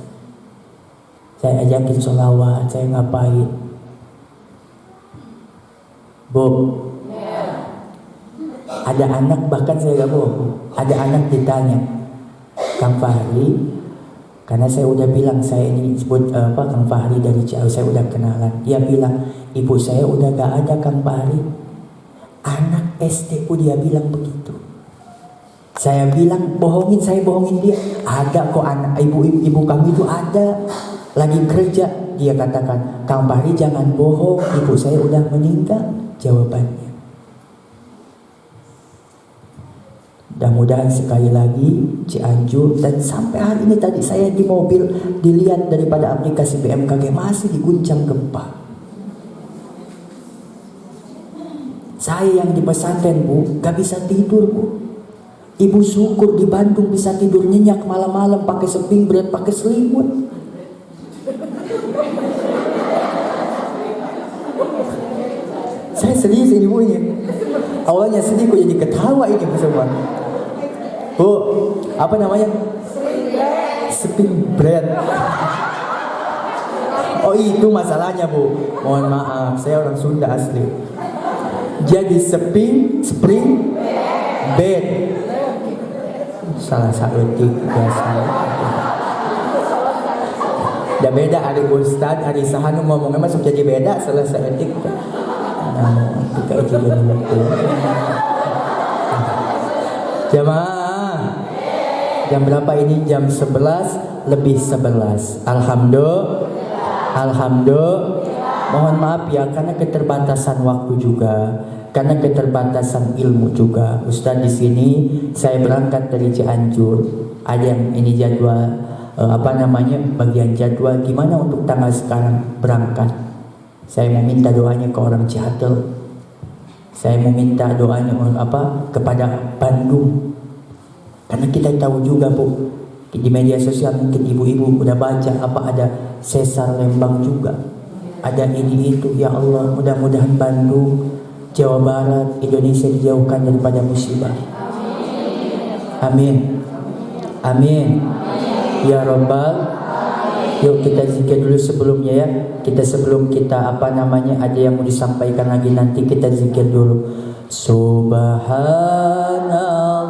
Saya ajakin sholawat, saya ngapain. Bu, ada anak, bahkan saya gak bohong, ada anak ditanya, Kang Fahri, karena saya udah bilang, saya ini sebut Kang Fahri dari Ciawi, saya udah kenalan. Dia bilang, ibu saya udah gak ada, Kang Fahri. Anak SD pun dia bilang begitu. Saya bilang, saya bohongin dia. Ada kok anak ibu kami itu ada, lagi kerja. Dia katakan, Kang Bahri jangan bohong, ibu saya udah meninggal. Jawabannya. Mudah-mudahan sekali lagi Cianjur, dan sampai hari ini tadi saya di mobil dilihat daripada aplikasi BMKG masih diguncang gempa. Saya yang di pesantren Bu, gak bisa tidur Bu. Ibu syukur di Bandung bisa tidur nyenyak malam-malam pakai seping bed, pakai selimut. Saya serius ini Bu ini. Awalnya sedih kok jadi ketawa ini Bu semua. Bu, apa namanya? Spring bread. Oh itu masalahnya Bu. Mohon maaf, saya orang Sunda asli. Jadi spring bed. Salah satu biasa. Udah beda hari Ustad, hari Sahanu ngomongnya masuk jadi beda salah satu. Kita itu dulu. Jamaah. Jam berapa ini? Jam 11 lebih 11. Alhamdulillah. Mohon maaf ya karena keterbatasan waktu juga, karena keterbatasan ilmu juga. Ustaz di sini saya berangkat dari Cianjur. Ada yang ini jadwal bagian jadwal gimana untuk tanggal sekarang berangkat. Saya mau minta doanya ke orang Ciatel. Saya mau minta doanya kepada Bandung. Karena kita tahu juga Bu, di media sosial mungkin ibu-ibu udah baca ada sesar Lembang juga. Ada ini itu, ya Allah, mudah-mudahan Bandung, Jawa Barat, Indonesia dijauhkan daripada musibah. Amin. Amin. Ya Rabbal. Yuk kita zikir dulu sebelumnya ya. Sebelum kita ada yang mau disampaikan lagi nanti kita zikir dulu. Subhanallah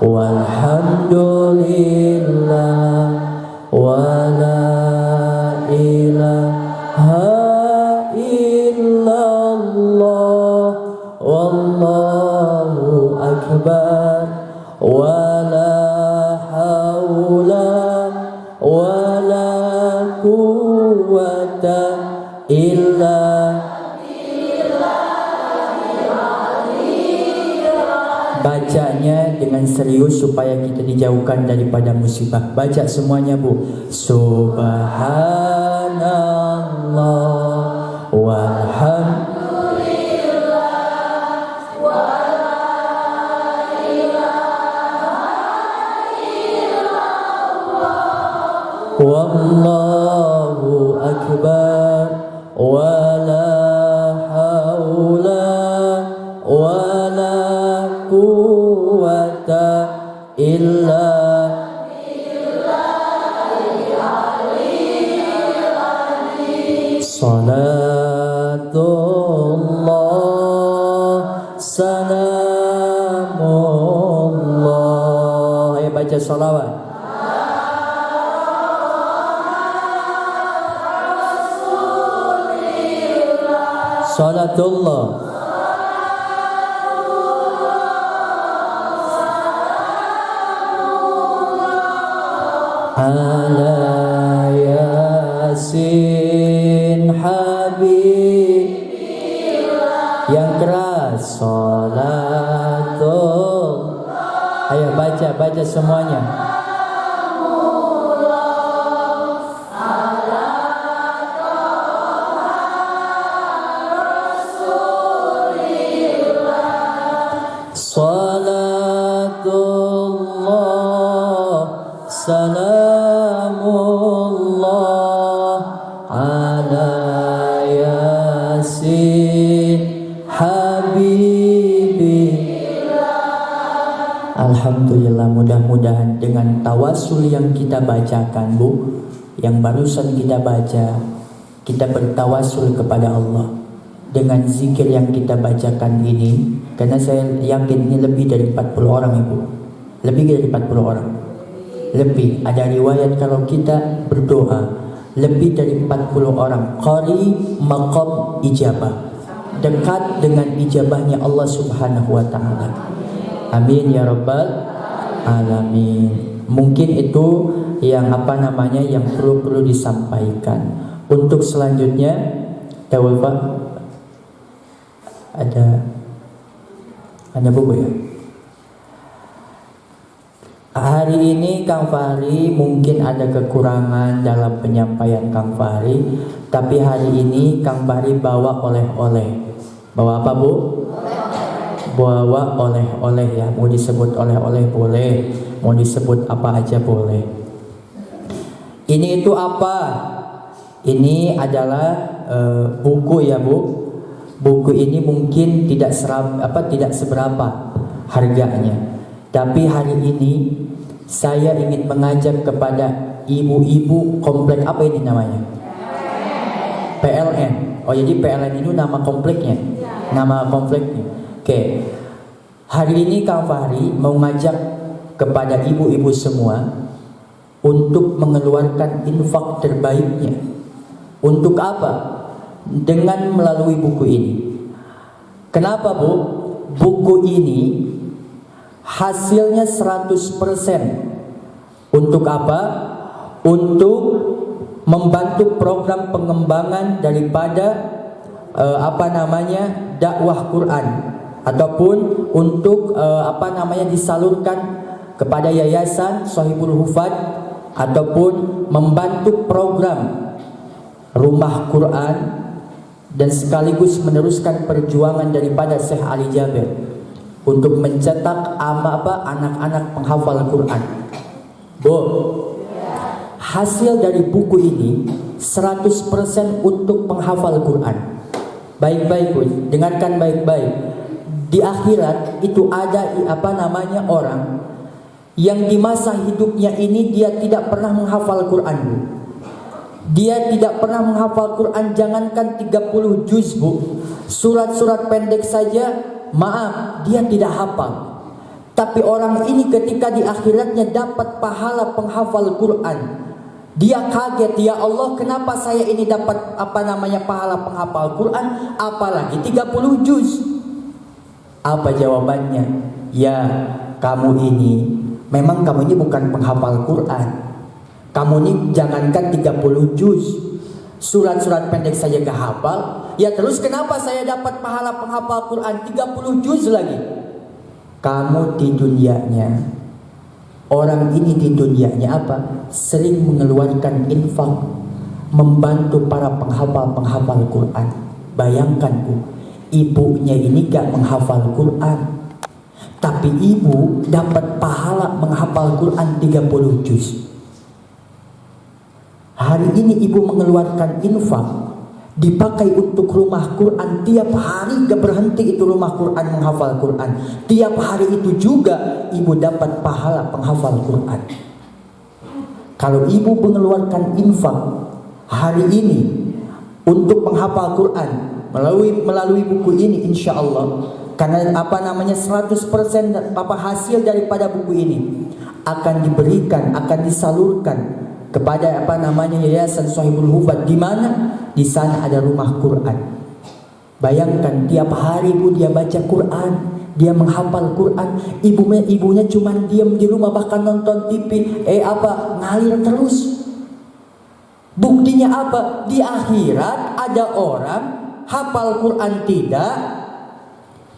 walhamdulillah wala ilaha illallah wallahu akbar wala haula wala quwwata illa bacanya dengan serius supaya kita dijauhkan daripada musibah. Baca semuanya Bu. Subhanallah walhamdulillah wala ilaha illallah wallahu akbar wala haula wala quwwata illa salatullah salamullah. Ayo baca salawat. Salatullah ala yasin habibillah. Yang keras salatul. Ayo baca semuanya. Salatullah salamullah ala yasin habibillah. Alhamdulillah, mudah-mudahan dengan tawasul yang kita bacakan Bu, yang barusan kita baca, kita bertawasul kepada Allah dengan zikir yang kita bacakan ini. Karena saya yakin ini lebih dari 40 orang Ibu. Lebih dari 40 orang. Lebih, ada riwayat kalau kita berdoa lebih dari 40 orang qari maqam ijabah, dekat dengan ijabahnya Allah Subhanahu wa taala. Amin ya rabbal alamin. Mungkin itu yang yang perlu disampaikan. Untuk selanjutnya tahu Pak, ada buku ya. Hari ini Kang Fahri mungkin ada kekurangan dalam penyampaian Kang Fahri, tapi hari ini Kang Fahri bawa oleh-oleh. Bawa apa Bu? Bawa oleh-oleh ya. Mau disebut oleh-oleh boleh, mau disebut apa aja boleh. Ini itu apa? Ini adalah buku ya Bu. Buku ini mungkin tidak seberapa harganya. Tapi hari ini saya ingin mengajak kepada ibu-ibu komplek apa ini namanya? PLN. Oh jadi PLN itu nama kompleknya? Nama kompleknya. Oke. Hari ini Kang Fahri mau ngajak kepada ibu-ibu semua untuk mengeluarkan infak terbaiknya. Untuk apa? Dengan melalui buku ini. Kenapa Bu? Buku ini hasilnya 100%. Untuk apa? Untuk membantu program pengembangan daripada dakwah Quran, ataupun untuk disalurkan kepada yayasan Shahibul Hufad, ataupun membantu program rumah Quran, dan sekaligus meneruskan perjuangan daripada Syekh Ali Jaber untuk mencetak anak-anak penghafal Quran. Bu, hasil dari buku ini 100% untuk penghafal Quran. Baik-baik Bu, dengarkan baik-baik. Di akhirat itu ada orang yang di masa hidupnya ini dia tidak pernah menghafal Quran Bu. Dia tidak pernah menghafal Quran, jangankan 30 juz Bu. Surat-surat pendek saja, maaf, dia tidak hafal. Tapi orang ini ketika di akhiratnya dapat pahala penghafal Quran, dia kaget, ya Allah, kenapa saya ini dapat pahala penghafal Quran, apalagi 30 juz. Apa jawabannya? Ya, kamu ini bukan penghafal Quran. Kamu ini jangankan 30 juz, surat-surat pendek saja gak hafal. Ya terus kenapa saya dapat pahala penghafal Quran 30 juz lagi? Kamu di dunianya, orang ini di dunianya sering mengeluarkan infak, membantu para penghafal Quran. Bayangkan Bu, ibunya ini gak menghafal Quran, tapi ibu dapat pahala menghafal Quran 30 juz. Hari ini ibu mengeluarkan infak, dipakai untuk rumah Quran. Tiap hari gak berhenti itu rumah Quran menghafal Quran. Tiap hari itu juga ibu dapat pahala penghafal Quran. Kalau ibu mengeluarkan infak hari ini untuk menghafal Quran melalui buku ini, insya Allah, karena 100% hasil daripada buku ini akan diberikan, akan disalurkan kepada yayasan Shahibul Hufad, di mana di sana ada rumah Quran. Bayangkan tiap hari Bu dia baca Quran, dia menghafal Quran. Ibunya cuma diam di rumah, bahkan nonton TV, ngalir terus. Buktinya apa? Di akhirat ada orang hafal Quran tidak,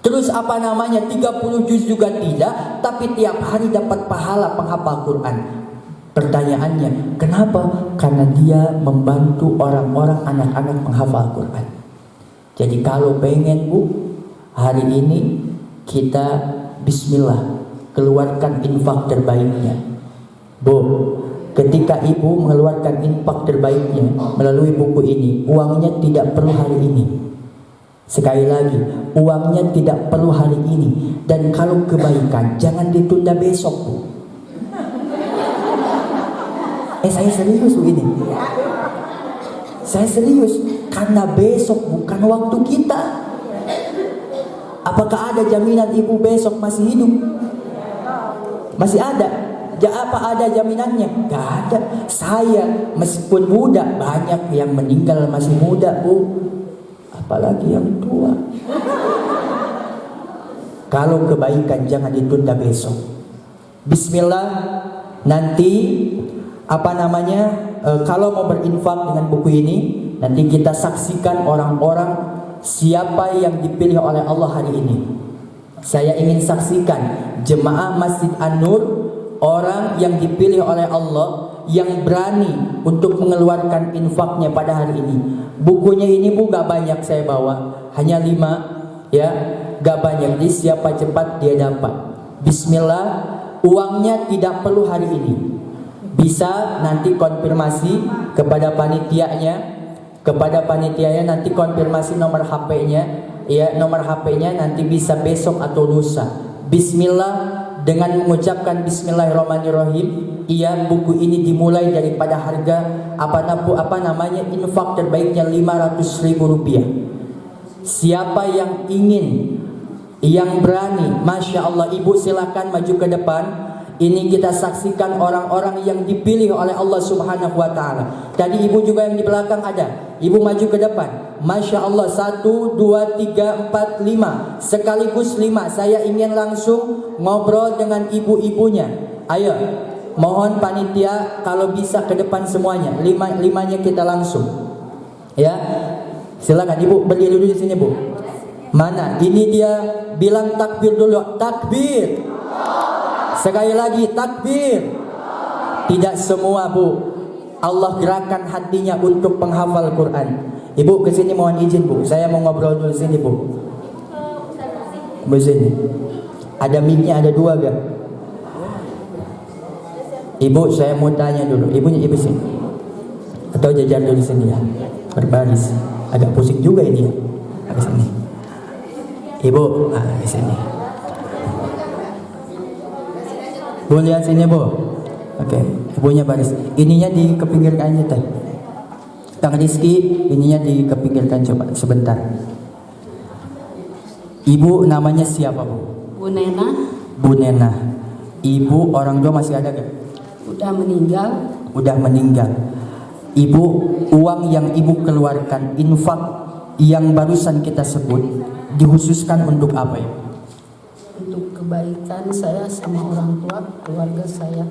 terus 30 juz juga tidak, tapi tiap hari dapat pahala penghafal Quran. Pertanyaannya, kenapa? Karena dia membantu orang-orang, anak-anak penghafal Quran. Jadi kalau pengen Bu, hari ini kita bismillah keluarkan infak terbaiknya. Bu, ketika ibu mengeluarkan infak terbaiknya melalui buku ini, uangnya tidak perlu hari ini. Sekali lagi, uangnya tidak perlu hari ini. Dan kalau kebaikan, jangan ditunda besok Bu. Saya serius ini. Saya serius, karena besok bukan waktu kita. Apakah ada jaminan ibu besok masih hidup? Masih ada? Apa ada jaminannya? Gak ada. Saya meskipun muda, banyak yang meninggal masih muda Bu. Apalagi yang tua. Kalau kebaikan jangan ditunda besok. Bismillah, nanti kalau mau berinfak dengan buku ini, nanti kita saksikan orang-orang siapa yang dipilih oleh Allah hari ini. Saya ingin saksikan jemaah Masjid An-Nur, orang yang dipilih oleh Allah, yang berani untuk mengeluarkan infaknya pada hari ini. Bukunya ini Bu gak banyak saya bawa, hanya 5. Ya, gak banyak, jadi siapa cepat dia dapat. Bismillah, uangnya tidak perlu hari ini. Bisa nanti konfirmasi kepada panitianya nanti konfirmasi nomor HP-nya. Ya, nomor HP-nya nanti bisa besok atau lusa. Bismillah, dengan mengucapkan Bismillahirrahmanirrahim. Iya, buku ini dimulai daripada harga infak terbaiknya 500.000 rupiah. Siapa yang ingin, yang berani, Masya Allah, ibu silakan maju ke depan. Ini kita saksikan orang-orang yang dipilih oleh Allah Subhanahu wa Ta'ala. Tadi ibu juga yang di belakang ada. Ibu maju ke depan. Masya Allah, 1, 2, 3, 4, 5. Sekaligus 5. Saya ingin langsung ngobrol dengan ibu-ibunya. Ayo, mohon panitia kalau bisa ke depan semuanya. Limanya kita langsung. Ya, silakan ibu berdiri dulu di sini bu. Mana? Ini dia bilang takbir dulu. Takbir. Sekali lagi takbir. Tidak semua bu. Allah gerakan hatinya untuk penghafal Quran. Ibu kesini mohon izin bu. Saya mau ngobrol dulu sini bu. Bu sini. Ada mic-nya ada 2 gak? Ibu saya mau tanya dulu. Ibu sini. Atau jajar dulu sini ya. Berbaris. Agak pusing juga ini ya. Ke sini. Ibu, ke sini. Bu lihat sini bu. Oke, ibunya baris. Ininya dikepinggirkan aja teh. Kang Rizky, ininya dikepinggirkan coba sebentar. Ibu namanya siapa bu? Bu Nena. Bu Nena. Ibu orang tua masih ada gak? Udah meninggal. Udah meninggal. Ibu, uang yang ibu keluarkan infak yang barusan kita sebut dikhususkan untuk apa ya? Untuk kebaikan saya sama orang tua, keluarga saya.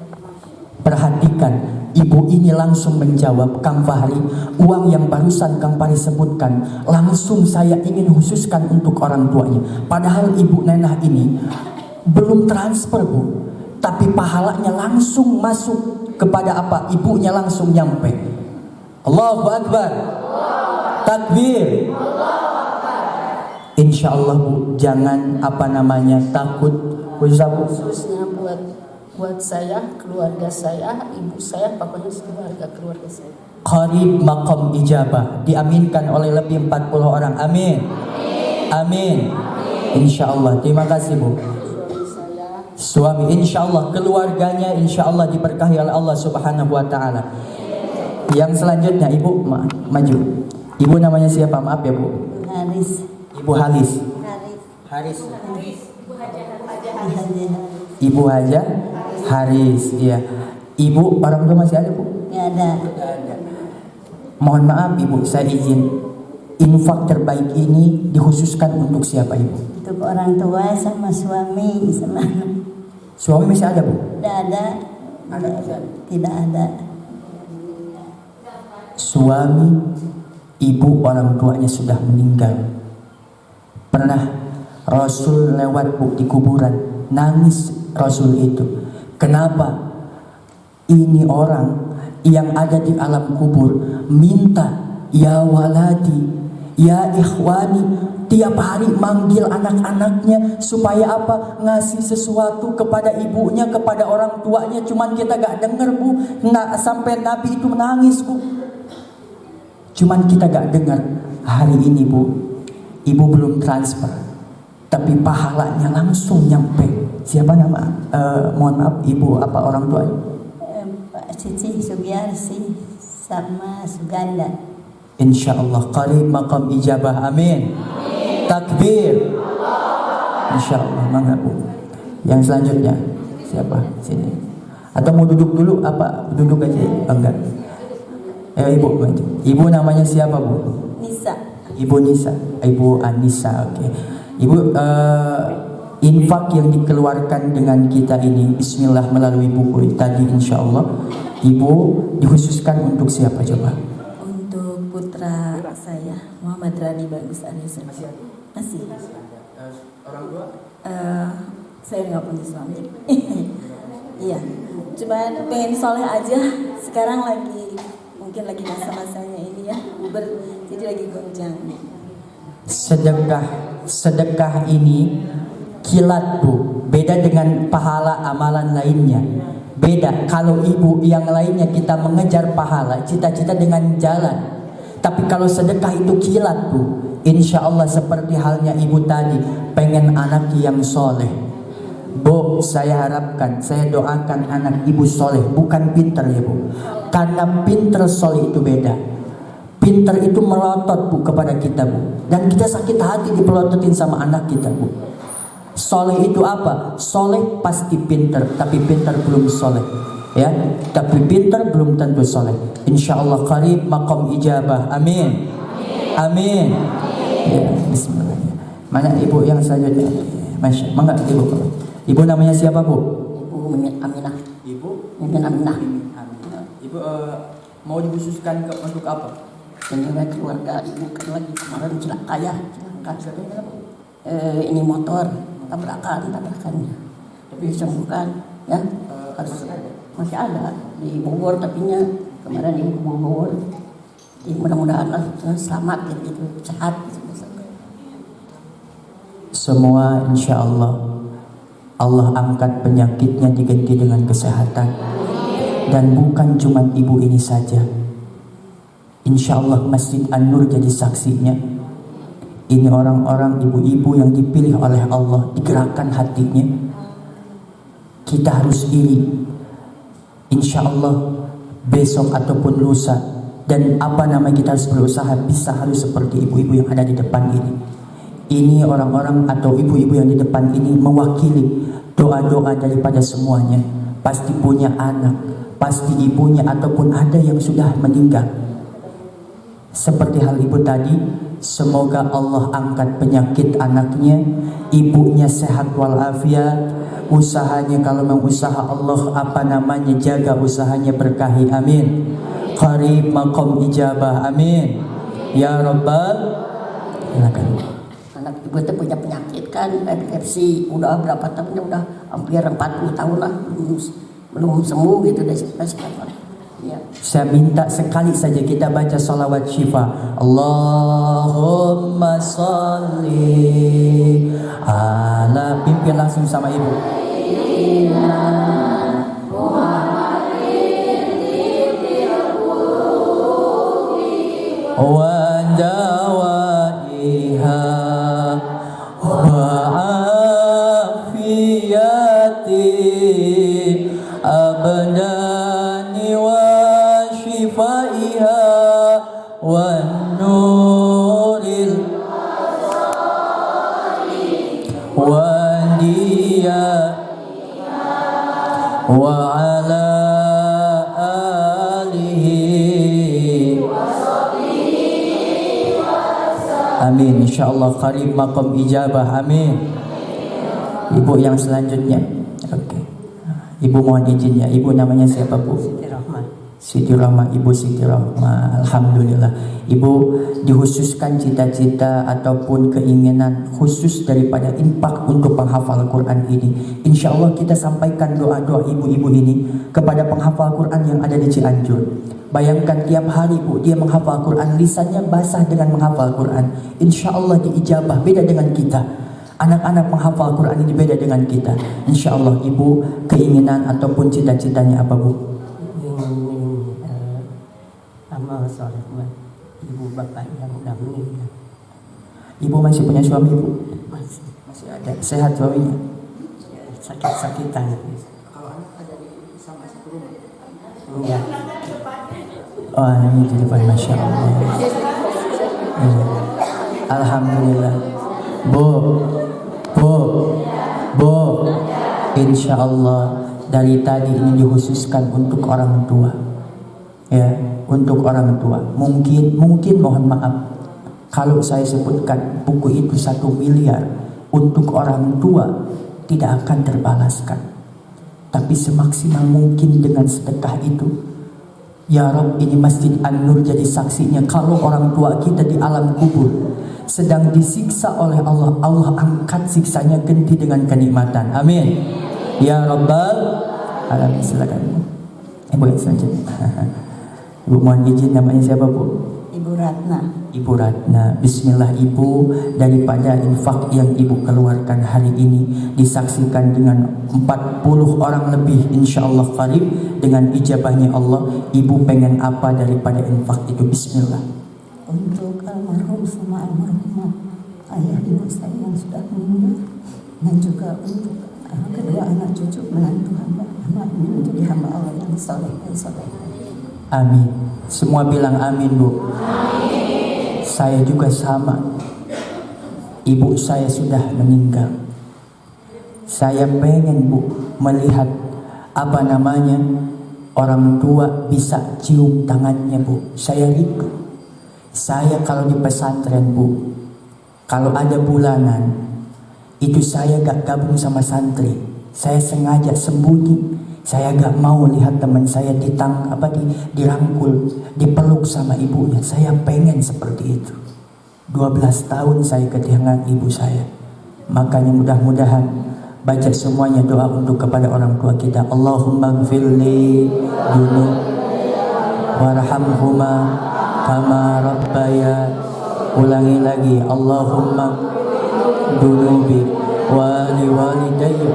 Perhatikan, ibu ini langsung menjawab, Kang Fahri, uang yang barusan Kang Fahri sebutkan langsung saya ingin khususkan untuk orang tuanya. Padahal ibu Nenah ini belum transfer bu, tapi pahalanya langsung masuk kepada apa? Ibunya langsung nyampe. Allahu Akbar. Takbir. Insya Allah bu, jangan takut. Khususnya buat saya, keluarga saya, ibu saya, pokoknya keluarga saya. Qarib maqam ijabah, diaminkan oleh lebih 40 orang. Amin. Amin. Insya Allah. Terima kasih bu. Suami insya Allah, keluarganya insya Allah diberkahi oleh Allah Subhanahu wa Ta'ala. Yang selanjutnya ibu maju. Ibu namanya siapa? Maaf ya bu. Haris. Ibu Halis. Haris. Ibu Haja Haris. Iya. Ibu orang tua masih ada bu? Nggak ada. Mohon maaf ibu, saya izin. Infak terbaik ini dikhususkan untuk siapa ibu? Untuk orang tua sama suami sama anak. Suami masih ada bu? Tidak ada. Tidak ada. Suami, ibu orang tuanya sudah meninggal. Pernah Rasul lewat bu di kuburan, nangis Rasul itu. Kenapa? Ini orang yang ada di alam kubur minta, ya waladi, ya ikhwani, tiap hari manggil anak-anaknya supaya apa? Ngasih sesuatu kepada ibunya, kepada orang tuanya. Cuman kita gak denger bu. Sampai Nabi itu menangis bu. Cuman kita gak dengar. Hari ini bu, ibu belum transfer, tapi pahalanya langsung nyampe. Siapa nama? Mohon maaf ibu, apa orang tuanya? Pak Cici Sugiarsi sama Suganda. Insya Allah qarib maqam ijabah. Amin. Takbir. Insya Allah. Mangga bu. Yang selanjutnya siapa? Sini. Atau mau duduk dulu? Apa duduk aja? Enggak. Ibu maju. Ibu namanya siapa bu? Nisa. Ibu Nisa. Ibu Anissa. Oke. Ibu infak yang dikeluarkan dengan kita ini Bismillah melalui buku tadi insya Allah ibu dikhususkan untuk siapa coba? Untuk putra saya Muhammad Rani Bagus Anissa. Masih. Orang tua? Saya nggak punya suami. Iya. Cuma pengen soleh aja. Sekarang mungkin lagi masa-masanya ini ya. Jadi lagi goncang. sedekah ini kilat Bu, beda dengan pahala amalan lainnya. Beda, kalau ibu yang lainnya kita mengejar pahala, cita-cita dengan jalan. Tapi kalau sedekah itu kilat Bu, insya Allah seperti halnya ibu tadi, pengen anak yang soleh. Bu, saya harapkan, saya doakan anak ibu soleh, bukan pinter ya Bu. Karena pinter soleh itu beda. Pinter itu melotot Bu kepada kita Bu, dan kita sakit hati dipelototin sama anak kita Bu. Soleh itu apa? Soleh pasti pinter, tapi pinter belum soleh, ya. Tapi pinter belum tentu soleh. Insya Allah qarib maqam ijabah. Amin. Amin. Ya, Bismillah. Mana ibu yang selanjutnya? Masya, mangga ibu. Ibu namanya siapa Bu? Ibu Mimin Aminah. Ibu Mimin Aminah. Ibu mau dikhususkan untuk apa? Menjaga keluarga ibu kan lagi kemarin celaka ya, ini motor tabrakannya, tapi disembuhkan ya. Masih ada di Bogor, tapi nya kemarin di Bogor. Jadi mudah-mudahan selamat gitu, sehat gitu. Semua insya Allah angkat penyakitnya diganti dengan kesehatan. Dan bukan cuma ibu ini saja, insya Allah Masjid An-Nur jadi saksinya. Ini orang-orang ibu-ibu yang dipilih oleh Allah, digerakkan hatinya. Kita harus iri, insya Allah besok ataupun lusa, dan kita harus berusaha bisa harus seperti ibu-ibu yang ada di depan ini. Ini orang-orang atau ibu-ibu yang di depan ini mewakili doa-doa daripada semuanya. Pasti punya anak, pasti ibunya ataupun ada yang sudah meninggal. Seperti hal ibu tadi, semoga Allah angkat penyakit anaknya, ibunya sehat walafiat, usahanya kalau memang usaha Allah jaga usahanya berkahi. Amin. Qarib maqam ijabah. Amin. Ya Rabbal. Silakan. Anak ibu itu punya penyakit kan, epilepsi, udah berapa tahunnya, udah hampir 40 tahun lah, belum sembuh gitu dari sekarang. Ya. Saya minta sekali saja kita baca salawat syifa. Allahumma sholli ala, pimpin langsung sama ibu. Wa dawaiha wa afiyati abdani wa shifaiha wa nuril wa diya wa ala alihi. Amin. InsyaAllah qarib maqam ijabah. Amin. Ibu yang selanjutnya. Oke. Ibu mohon izin ya. Ibu namanya siapa Bu? Siti Rahma. Ibu Siti Rahma. Alhamdulillah. Ibu dikhususkan cita-cita ataupun keinginan khusus daripada infak untuk penghafal Quran ini. Insya Allah kita sampaikan doa-doa ibu-ibu ini kepada penghafal Quran yang ada di Cianjur. Bayangkan tiap hari Bu, dia menghafal Quran, lisannya basah dengan menghafal Quran. Insya Allah diijabah, beda dengan kita. Anak-anak menghafal Quran ini beda dengan kita. Insya Allah ibu keinginan ataupun cita-citanya apa Bu? Amal soleh buat ibu bapak yang udah meninggal. Ibu masih punya suami Bu? Masih Ada. Sehat suaminya? sakit-sakitan. Kalau anak ada sama satu rumah. Enggak. Oh ini di depan, Masya Allah. Alhamdulillah. Bu, insya Allah dari tadi ini dikhususkan untuk orang tua. Ya, untuk orang tua. Mungkin mohon maaf kalau saya sebutkan buku itu 1 miliar untuk orang tua tidak akan terbalaskan. Tapi semaksimal mungkin dengan sedekah itu. Ya Rabb, ini Masjid An-Nur jadi saksinya. Kalau orang tua kita di alam kubur sedang disiksa oleh Allah, Allah angkat siksanya ganti dengan kenikmatan. Amin. Ya Rabbal Alamin. Silakan Ibu yang selanjutnya. Ibu mohon izin, namanya siapa Bu? Ibu Ratna. Ibu Ratna, bismillah Ibu, daripada infak yang Ibu keluarkan hari ini disaksikan dengan 40 orang lebih insyaallah qarib dengan ijabahnya Allah. Ibu pengen apa daripada infak itu? Bismillah. Untuk almarhum sama almarhumah ayah ibu saya yang sudah meninggal, dan juga untuk kedua anak cucu menantu hamba ini menjadi hamba Allah yang saleh dan saleh. Amin. Semua bilang amin, Bu. Saya juga sama. Ibu saya sudah meninggal. Saya pengen, Bu, melihat orang tua bisa cium tangannya, Bu. Saya rindu. Saya kalau di pesantren, Bu, kalau ada bulanan itu saya gak gabung sama santri. Saya sengaja sembunyi. Saya gak mau lihat teman saya dirangkul, dipeluk sama ibunya. Saya pengen seperti itu. 12 tahun saya kehilangan ibu saya. Makanya mudah-mudahan baca semuanya doa untuk kepada orang tua kita. Allahumma gfirli dunub warhamhuma kama rabbaya. Ulangi lagi. Allahumma dunubi wali walidayya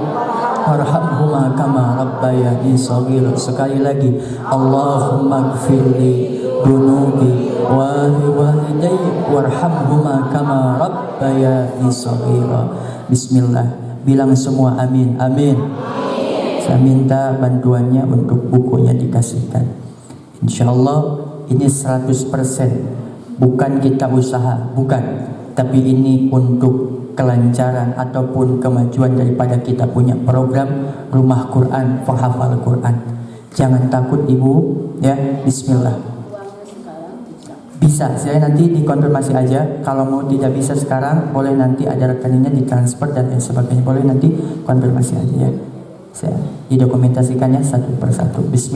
warhamhuma kama rabbayani shaghira. Sekali lagi, Allahumma gfirli dunubi wa liwalidayya warhamhuma kama rabbayani shaghira. Bismillah, bilang semua amin. Amin. Saya minta bantuannya untuk bukunya dikasihkan. Insyaallah ini 100%, bukan kita usaha, bukan, tapi ini untuk kelancaran ataupun kemajuan daripada kita punya program Rumah Quran, penghafal Quran. Jangan takut Ibu, ya. Bismillah. Bisa, saya nanti dikonfirmasi aja. Kalau mau tidak bisa sekarang, boleh nanti ada rekeningnya ditransfer dan lain sebagainya. Boleh nanti konfirmasi aja, ya. Saya didokumentasikannya satu persatu. Bismillah.